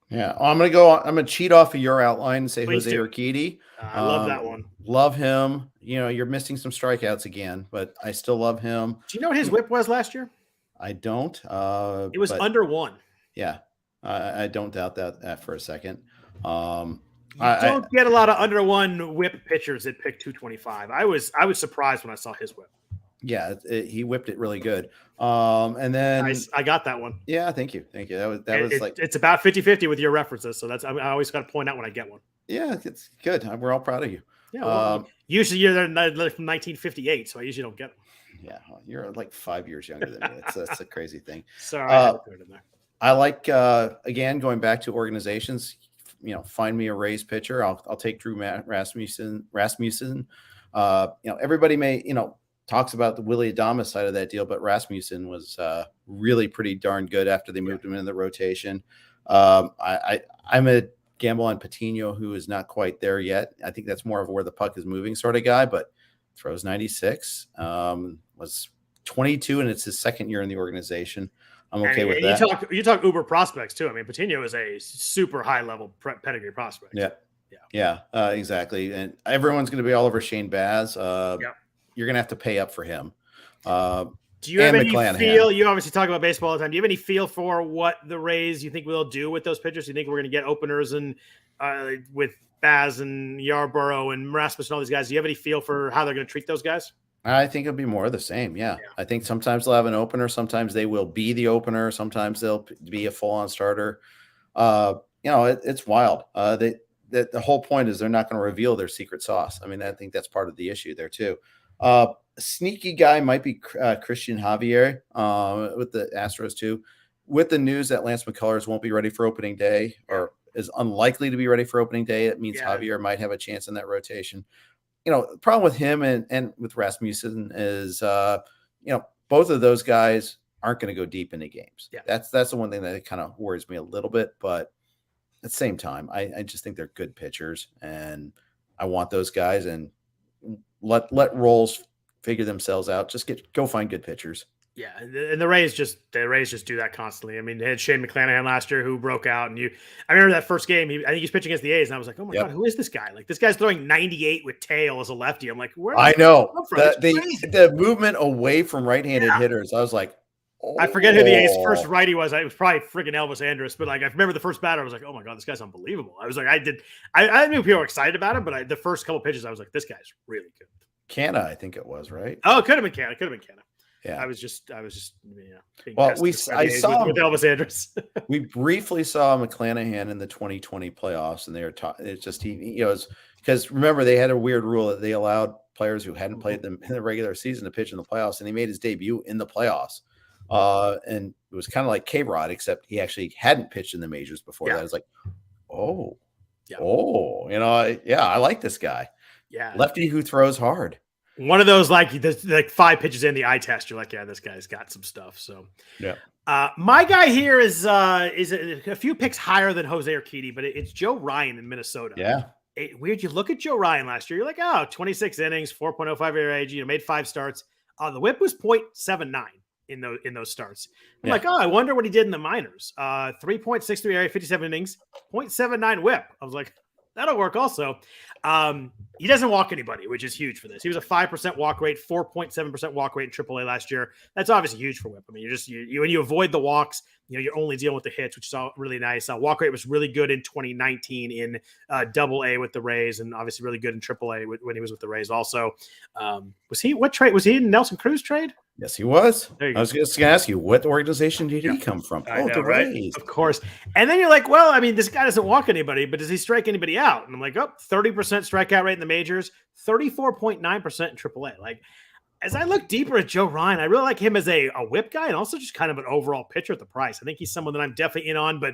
Yeah, I'm going to cheat off of your outline and say Please Jose Urquidy. I love that one. Love him. You're missing some strikeouts again, but I still love him. Do you know what his whip was last year? I don't. It was under 1. Yeah, I don't doubt that for a second. You don't get a lot of under one whip pitchers that pick 225. I was surprised when I saw his whip. Yeah, he whipped it really good. And then I got that one. Yeah, thank you. It's about 50-50 with your references. So I always got to point out when I get one. Yeah, it's good. We're all proud of you. Yeah. Well, usually you're there from 1958, so I usually don't get them. Yeah, you're like 5 years younger than me. That's a crazy thing. Sorry, I had to put it in there. I like again going back to organizations. Find me a Rays pitcher. I'll take Drew Rasmussen. Everybody may talks about the Willie Adames side of that deal, but Rasmussen was really pretty darn good after they moved him into the rotation. I'm a gamble on Patino, who is not quite there yet. I think that's more of where the puck is moving sort of guy, but throws 96, was 22, and it's his second year in the organization. I'm okay with that. You talk Uber prospects too. I mean, Patino is a super high level pedigree prospect. Yeah, exactly. And everyone's going to be all over Shane Baz. You're going to have to pay up for him. Do you have any feel? You obviously talk about baseball all the time. Do you have any feel for what the Rays you think will do with those pitchers? Do you think we're going to get openers and with Baz and Yarborough and Rasmus and all these guys? Do you have any feel for how they're going to treat those guys? I think it'll be more of the same. Yeah. I think sometimes they'll have an opener. Sometimes they will be the opener. Sometimes they'll be a full-on starter. It's wild. The whole point is they're not going to reveal their secret sauce. I mean, I think that's part of the issue there too. A sneaky guy might be Christian Javier with the Astros too. With the news that Lance McCullers won't be ready for opening day or is unlikely to be ready for opening day, it means Javier might have a chance in that rotation. The problem with him and with Rasmussen is, both of those guys aren't going to go deep into games. Yeah. That's the one thing that kind of worries me a little bit, but at the same time, I just think they're good pitchers and I want those guys and let roles figure themselves out. Just go find good pitchers. Yeah, and the Rays just do that constantly. I mean, they had Shane McClanahan last year who broke out, and I remember that first game. I think he was pitching against the A's, and I was like, oh my god, who is this guy? Like this guy's throwing 98 with tail as a lefty. I'm like, where? I know the movement away from right-handed hitters. I was like, I forget who the A's first righty was. It was probably freaking Elvis Andrus, but like I remember the first batter, I was like, oh my god, this guy's unbelievable. I was like, I knew people were excited about him, but the first couple pitches, I was like, this guy's really good. Canna, I think it was, right? Oh, it could have been Canna. Yeah, I was just I saw with Elvis Andrus. We briefly saw McClanahan in the 2020 playoffs, and they were it's just because remember they had a weird rule that they allowed players who hadn't played them in the regular season to pitch in the playoffs, and he made his debut in the playoffs. And it was kind of like K-Rod, except he actually hadn't pitched in the majors before that. I was like, I like this guy. Yeah, lefty who throws hard. One of those like 5 pitches in the eye test, you're like, yeah, this guy's got some stuff. So my guy here is a few picks higher than Jose Urquidy, but it's Joe Ryan in Minnesota. Yeah. Weird. You look at Joe Ryan last year, you're like, 26 innings, 4.05 ERA, made 5 starts. The whip was 0.79 in those starts. I'm like, I wonder what he did in the minors. 3.63 ERA, 57 innings, 0.79 whip. I was like, that'll work also. He doesn't walk anybody, which is huge for this. He was a 5% walk rate, 4.7% walk rate in AAA last year. That's obviously huge for whip. I mean, when you avoid the walks, you're only dealing with the hits, which is all really nice. Walk rate was really good in 2019 in AA with the Rays, and obviously really good in AAA when he was with the Rays also. Was he in Nelson Cruz trade? Yes, he was. I was just going to ask you, what organization did he come from? The Rays. Of course. And then you're like, well, I mean, this guy doesn't walk anybody, but does he strike anybody out? And I'm like, 30% strikeout rate in the majors, 34.9% in AAA. Like, as I look deeper at Joe Ryan, I really like him as a whip guy and also just kind of an overall pitcher at the price. I think he's someone that I'm definitely in on, but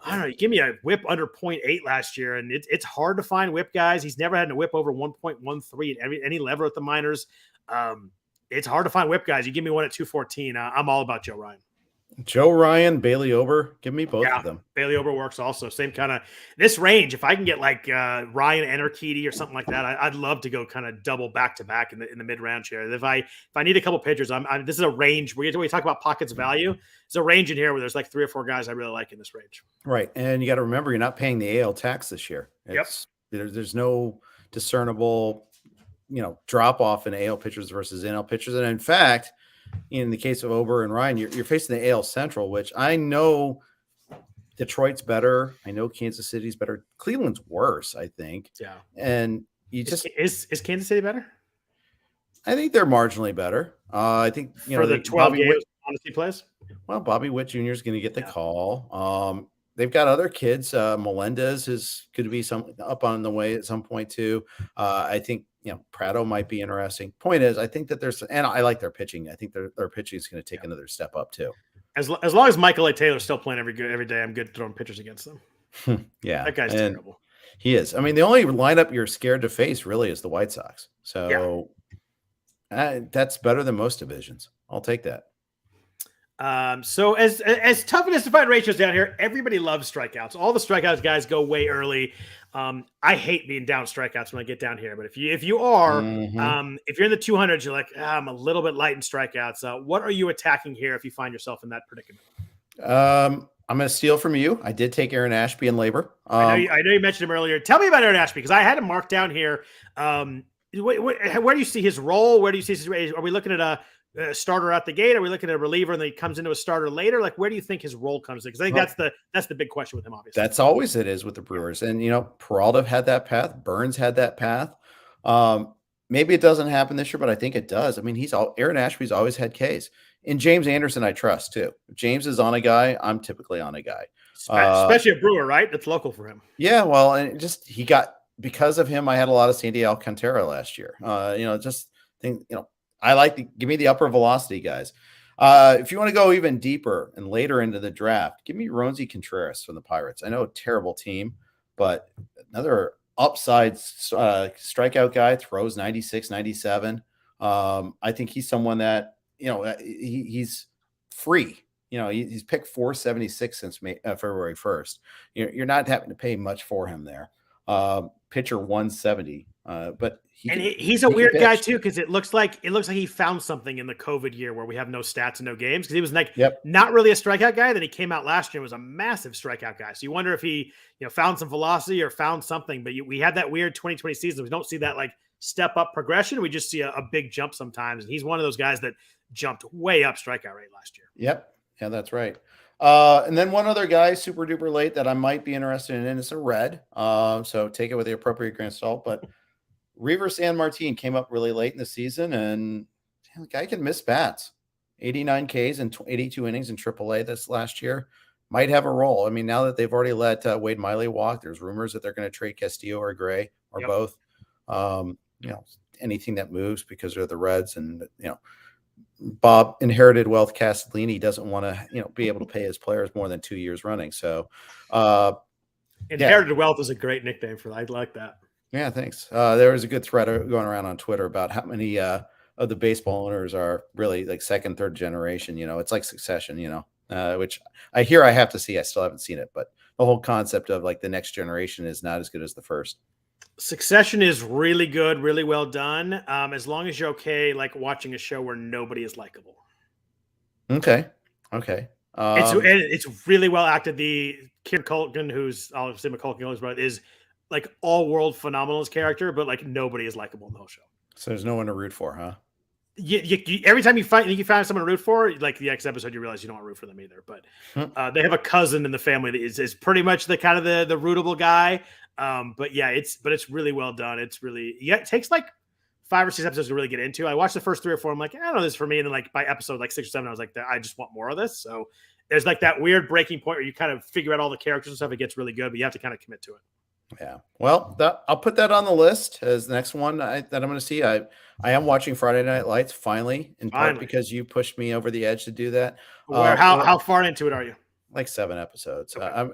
I don't know. You give me a whip under 0.8 last year, and it's hard to find whip guys. He's never had a whip over 1.13 at any level at the minors. It's hard to find whip guys. You give me one at 214. I'm all about Joe Ryan. Joe Ryan, Bailey Ober. Give me both of them. Bailey Ober works also. Same kind of this range. If I can get like Ryan and Urquidy or something like that, I'd love to go kind of double back to back in the mid round here. If I need a couple pitchers, this is a range. We talk about pockets of value. There's a range in here where there's like 3 or 4 guys I really like in this range. Right, and you got to remember you're not paying the AL tax this year. There's no discernible drop off in AL pitchers versus NL pitchers. And in fact, in the case of Ober and Ryan, you're facing the AL Central, which I know Detroit's better. I know Kansas City's better. Cleveland's worse, I think. Yeah. And you is Kansas City better? I think they're marginally better. I think for the 12 Bobby games Witt, Honesty plays. well, Bobby Witt Jr. is going to get the call. They've got other kids. Melendez is going to be up on the way at some point too. I think Prado might be interesting. Point is, I think that and I like their pitching. I think their pitching is going to take another step up too. As long as Michael A. Taylor's still playing every day, I'm good throwing pitchers against them. Yeah, that guy's terrible. He is. I mean, the only lineup you're scared to face really is the White Sox. So that's better than most divisions. I'll take that. So as tough as to find ratios down here, everybody loves strikeouts. All the strikeouts guys go way early. I hate being down strikeouts when I get down here, but if you are, if you're in the 200s, you're like, I'm a little bit light in strikeouts. What are you attacking here if you find yourself in that predicament? I'm going to steal from you. I did take Aaron Ashby in labor. I know you mentioned him earlier. Tell me about Aaron Ashby, because I had him marked down here. Where do you see his role? Where do you see his? Are we looking at a starter out the gate? Are we looking at a reliever and then he comes into a starter later? Like, where do you think his role comes in? Because I think that's the big question with him, obviously. That's always it is with the Brewers. And, Peralta had that path. Burns had that path. Maybe it doesn't happen this year, but I think it does. I mean, Aaron Ashby's always had Ks. And James Anderson, I trust too. If James is on a guy, I'm typically on a guy. Especially a Brewer, right? That's local for him. Yeah, well, and because of him, I had a lot of Sandy Alcantara last year. I give me the upper velocity guys. If you want to go even deeper and later into the draft, give me Roansy Contreras from the Pirates. I know a terrible team, but another upside strikeout guy, throws 96, 97. I think he's someone that, he's free. He's picked 476 since February 1st. You're not having to pay much for him there. Pitcher 170, but he's a weird guy too, because it looks like he found something in the COVID year where we have no stats and no games, because he was not really a strikeout guy. Then he came out last year and was a massive strikeout guy. So you wonder if he found some velocity or found something. But we had that weird 2020 season. We don't see that step up progression. We just see a big jump sometimes, and he's one of those guys that jumped way up strikeout rate last year. Yep, yeah, that's right. And then one other guy, super duper late, that I might be interested in is a red. So take it with the appropriate grain of salt. But Reaver San Martin came up really late in the season, and the guy can miss bats. 89 Ks and 82 innings in AAA this last year. Might have a role. I mean, now that they've already let Wade Miley walk, there's rumors that they're going to trade Castillo or Gray or both. Anything that moves, because they're the Reds, and Bob inherited wealth. Castellini doesn't want to, be able to pay his players more than 2 years running. So, inherited wealth is a great nickname for that. I like that. Yeah, thanks. There was a good thread going around on Twitter about how many of the baseball owners are really like second, third generation. It's like Succession. Which I hear I have to see. I still haven't seen it, but the whole concept of the next generation is not as good as the first. Succession is really good, really well done. As long as you're okay, watching a show where nobody is likable. Okay. It's really well acted. The Kieran Culkin, who's obviously McCulkin, but is all world phenomenal character, but nobody is likable in the whole show. So there's no one to root for, huh? You every time you find someone to root for, the next episode, you realize you don't want to root for them either. But they have a cousin in the family that is pretty much the kind of the rootable guy. But it's really well done. It's really, it takes 5 or 6 episodes to really get into. I watched the first 3 or 4. I'm like, I don't know this is for me. And then by episode 6 or 7, I was like, I just want more of this. So there's that weird breaking point where you kind of figure out all the characters and stuff. It gets really good, but you have to kind of commit to it. Yeah. Well, I'll put that on the list as the next one that I'm going to see. I am watching Friday Night Lights finally, in part because you pushed me over the edge to do that. How far into it are you? 7 episodes. Okay.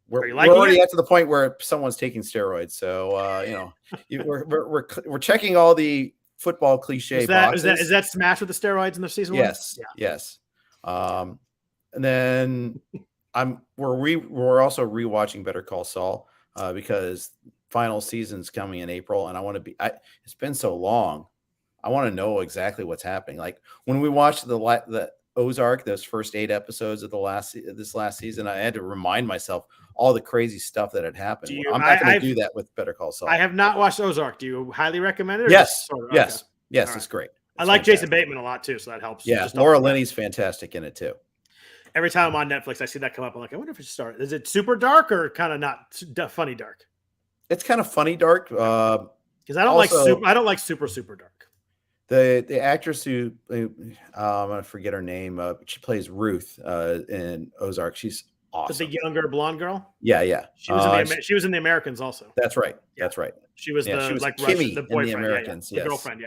We're already at the point where someone's taking steroids. So, we're checking all the football cliche boxes. Is that Smash with the steroids in the season? Yes. Yeah. Yes. And then we're also rewatching Better Call Saul because final season's coming in April, and I want to it's been so long. I want to know exactly what's happening. When we watched the Ozark, those first 8 episodes of this last season, I had to remind myself all the crazy stuff that had happened. I'm not going to do that with Better Call Saul. I have not watched Ozark. Do you highly recommend it? Yes. Yes. Yes. It's great. I like Jason Bateman a lot too, so that helps. Yeah. Laura Linney's fantastic in it too. Every time I'm on Netflix, I see that come up. I'm like, I wonder if it should start. Is it super dark or kind of not funny dark? It's kind of funny dark. Because I don't like super dark. The actress who I'm gonna forget her name. She plays Ruth in Ozark. She's awesome. The younger blonde girl. Yeah. She was in the Americans also. That's right. Yeah. That's right. She was she was like Kimmy Russian, the boyfriend, in the Americans. the girlfriend.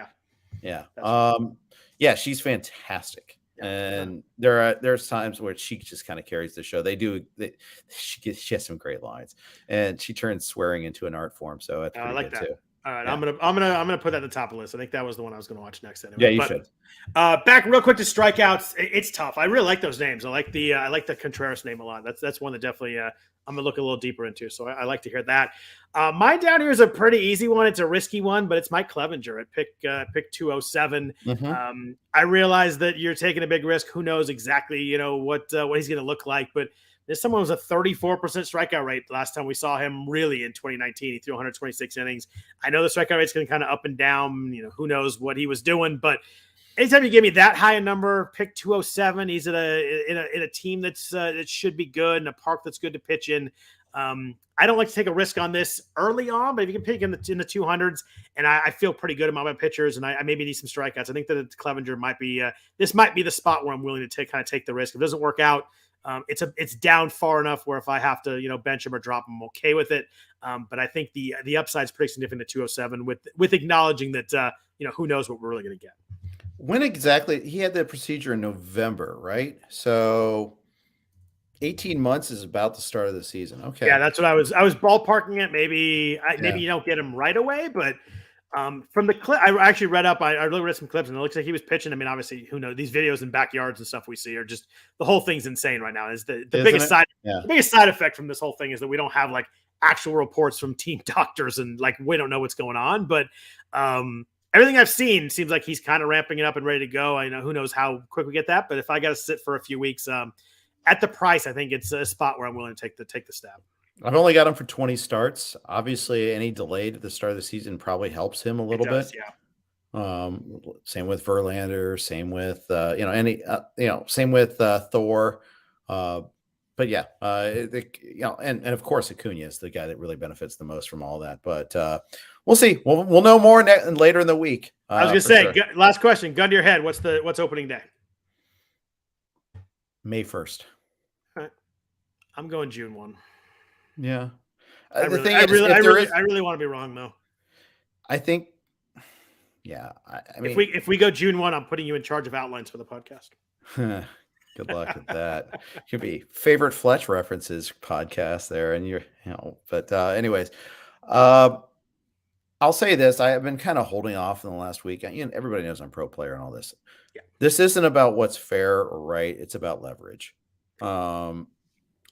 Yeah. Right. Yeah, she's fantastic. And there's times where she just kind of carries the show. She has some great lines, and she turns swearing into an art form. So that's pretty good too. All right, yeah. I'm gonna put that at the top of the list. I think that was the one I was gonna watch next. Anyway. Yeah, you should. Back real quick to strikeouts. It's tough. I really like those names. I like the Contreras name a lot. That's one that definitely I'm gonna look a little deeper into. So I like to hear that. Mine down here is a pretty easy one. It's a risky one, but it's Mike Clevenger at pick 207. Mm-hmm. I realize that you're taking a big risk. Who knows exactly what he's gonna look like, but there's someone who was a 34% strikeout rate last time we saw him really in 2019. He threw 126 innings. I know the strikeout rate's going to kind of up and down. Who knows what he was doing, but anytime you give me that high a number, pick 207, he's in a team that should be good, in a park that's good to pitch in. I don't like to take a risk on this early on, but if you can pick in the 200s, and I feel pretty good about my pitchers, and I maybe need some strikeouts. I think that Clevenger might be this might be the spot where I'm willing to take the risk. If it doesn't work out, it's down far enough where if I have to bench him or drop him, I'm okay with it. But I think the upside is pretty significant at 207 with acknowledging that who knows what we're really going to get. When exactly he had the procedure in November, right? So 18 months is about the start of the season. Okay. Yeah, that's what I was ballparking it. Maybe you don't get him right away, but from the clip, I actually read up. I really read some clips, and it looks like he was pitching. I mean, obviously, who knows? These videos in backyards and stuff we see are just the whole thing's insane right now. Is the biggest side the biggest side effect from this whole thing is that we don't have like actual reports from team doctors, and like we don't know what's going on. But everything I've seen seems like he's kind of ramping it up and ready to go. I know who knows how quick we get that, but if I got to sit for a few weeks, at the price, I think it's a spot where I'm willing to take the stab. I've only got him for 20 starts. Obviously, any delayed at the start of the season probably helps him a little bit. Yeah. Same with Verlander. Same with same with Thor. But yeah, and of course Acuna is the guy that really benefits the most from all that. But we'll see. We'll know more later in the week. I was gonna say, sure. Last question, gun to your head. What's opening day? May 1st. All right. I'm going June 1. Yeah. I really want to be wrong though. I think. Yeah. I mean, if we go June 1, I'm putting you in charge of outlines for the podcast. Good luck with that. Could be favorite Fletch references podcast there, and but anyways, I'll say this: I have been kind of holding off in the last week. Everybody knows I'm pro player and all this. Yeah. This isn't about what's fair or right; it's about leverage.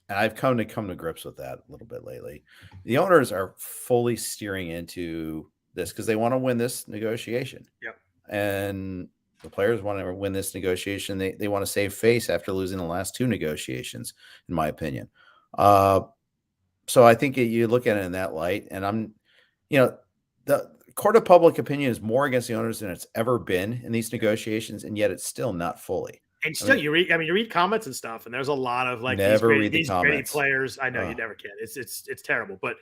And I've come to grips with that a little bit lately. The owners are fully steering into this because they want to win this negotiation. Yep. And the players want to win this negotiation. They want to save face after losing the last two negotiations, in my opinion. So I think you look at it in that light, and the court of public opinion is more against the owners than it's ever been in these negotiations, and yet it's still not fully. And still, you read comments and stuff, and there's a lot of like these greedy players. I know you never can. It's terrible, but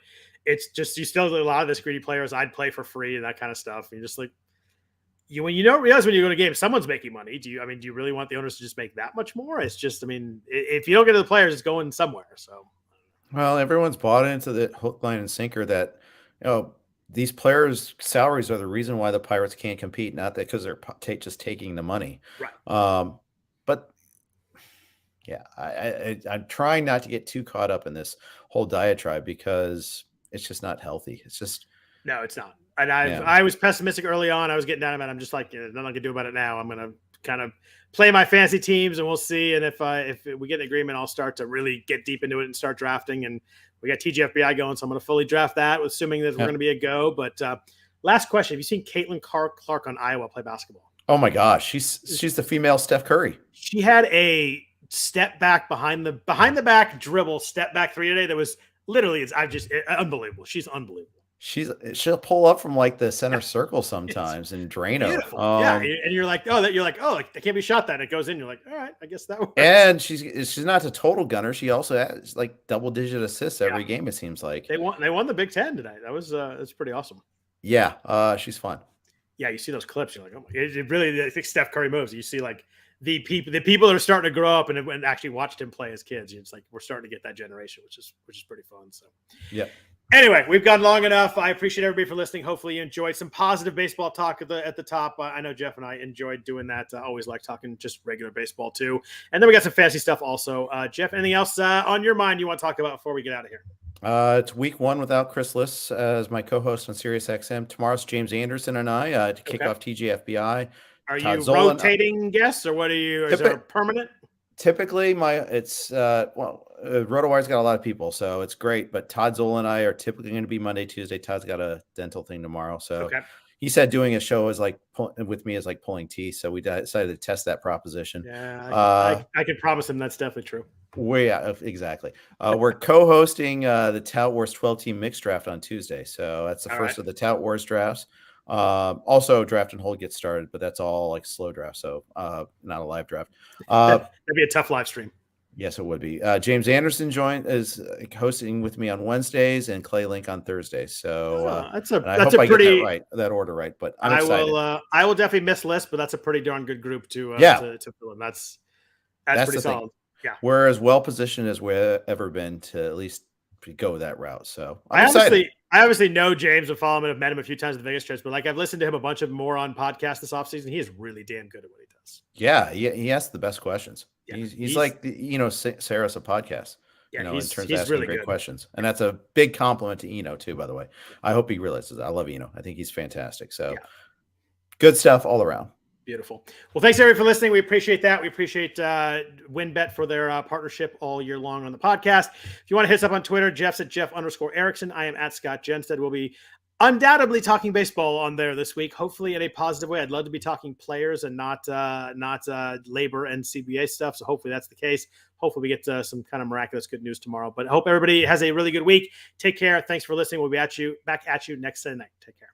it's just you still a lot of this greedy players. I'd play for free and that kind of stuff. And you're just like when you don't realize when you go to a game, someone's making money. Do you really want the owners to just make that much more? It's just, if you don't get to the players, it's going somewhere. So, well, everyone's bought into the hook, line, and sinker that these players' salaries are the reason why the Pirates can't compete, not that because they're just taking the money. Right. But yeah, I'm trying not to get too caught up in this whole diatribe because it's just not healthy. It's just no, it's not. And I was pessimistic early on. I was getting down about it. I'm just like, nothing I can do about it now. I'm going to kind of play my fantasy teams and we'll see. And if we get an agreement, I'll start to really get deep into it and start drafting. And we got TGFBI going, so I'm going to fully draft that, assuming that we're going to be a go. But last question: have you seen Caitlin Clark on Iowa play basketball? Oh my gosh, she's the female Steph Curry. She had a step back behind the back dribble, step back three today. That was literally unbelievable. She's unbelievable. She'll pull up from like the center circle sometimes and Drano. Beautiful. Yeah. And you're like, oh, like, they can't be shot that. And it goes in. You're like, all right, I guess that works. And she's not a total gunner. She also has like double-digit assists every game, it seems like. They won the Big Ten tonight. That's pretty awesome. Yeah, she's fun. Yeah, you see those clips, you're like, oh my, it really, I think Steph Curry moves. You see like the people that are starting to grow up and actually watched him play as kids. It's like we're starting to get that generation, which is pretty fun. So yeah. Anyway, we've gone long enough. I appreciate everybody for listening. Hopefully you enjoyed some positive baseball talk at the top. I know Jeff and I enjoyed doing that. I always like talking just regular baseball too. And then we got some fantasy stuff also. Jeff, anything else on your mind you want to talk about before we get out of here? It's week 1 without Chris Liss as my co-host on SiriusXM. Tomorrow's James Anderson and I to kick off TGFBI. Are you rotating guests or what are you? Is there a permanent? Typically, Rotowire's got a lot of people, so it's great. But Todd Zola and I are typically going to be Monday, Tuesday. Todd's got a dental thing tomorrow, so he said doing a show is like with me is like pulling teeth. So we decided to test that proposition. Yeah, I can promise him that's definitely true. Exactly. We're co-hosting the Tout Wars 12-team mixed draft on Tuesday, so that's the first of the Tout Wars drafts. Also draft and hold gets started, but that's all like slow draft, so not a live draft. That'd be a tough live stream. Yes, it would be. James Anderson is hosting with me on Wednesdays and Clay Link on Thursdays. So that's a pretty that order right. But I'm excited. I will definitely miss List, but that's a pretty darn good group to fill in. That's pretty solid. Yeah, we're as well positioned as we've ever been to at least go that route. So I obviously know James and follow him and have met him a few times at the Vegas trips, but like I've listened to him a bunch of more on podcasts this offseason. He is really damn good at what he does. Yeah, he asks the best questions. Yeah, he's like Sarah's a podcast. Yeah, in terms of asking great questions, and that's a big compliment to Eno too. By the way, I hope he realizes that. I love Eno. I think he's fantastic. So good stuff all around. Beautiful. Well, thanks everybody for listening. We appreciate that. We appreciate WinBet for their partnership all year long on the podcast. If you want to hit us up on Twitter, Jeff's at Jeff_Erickson. I am at Scott Jenstad. We'll be undoubtedly talking baseball on there this week, hopefully in a positive way. I'd love to be talking players and not labor and CBA stuff. So hopefully that's the case. Hopefully we get some kind of miraculous good news tomorrow. But I hope everybody has a really good week. Take care. Thanks for listening. We'll be back at you next Sunday night. Take care.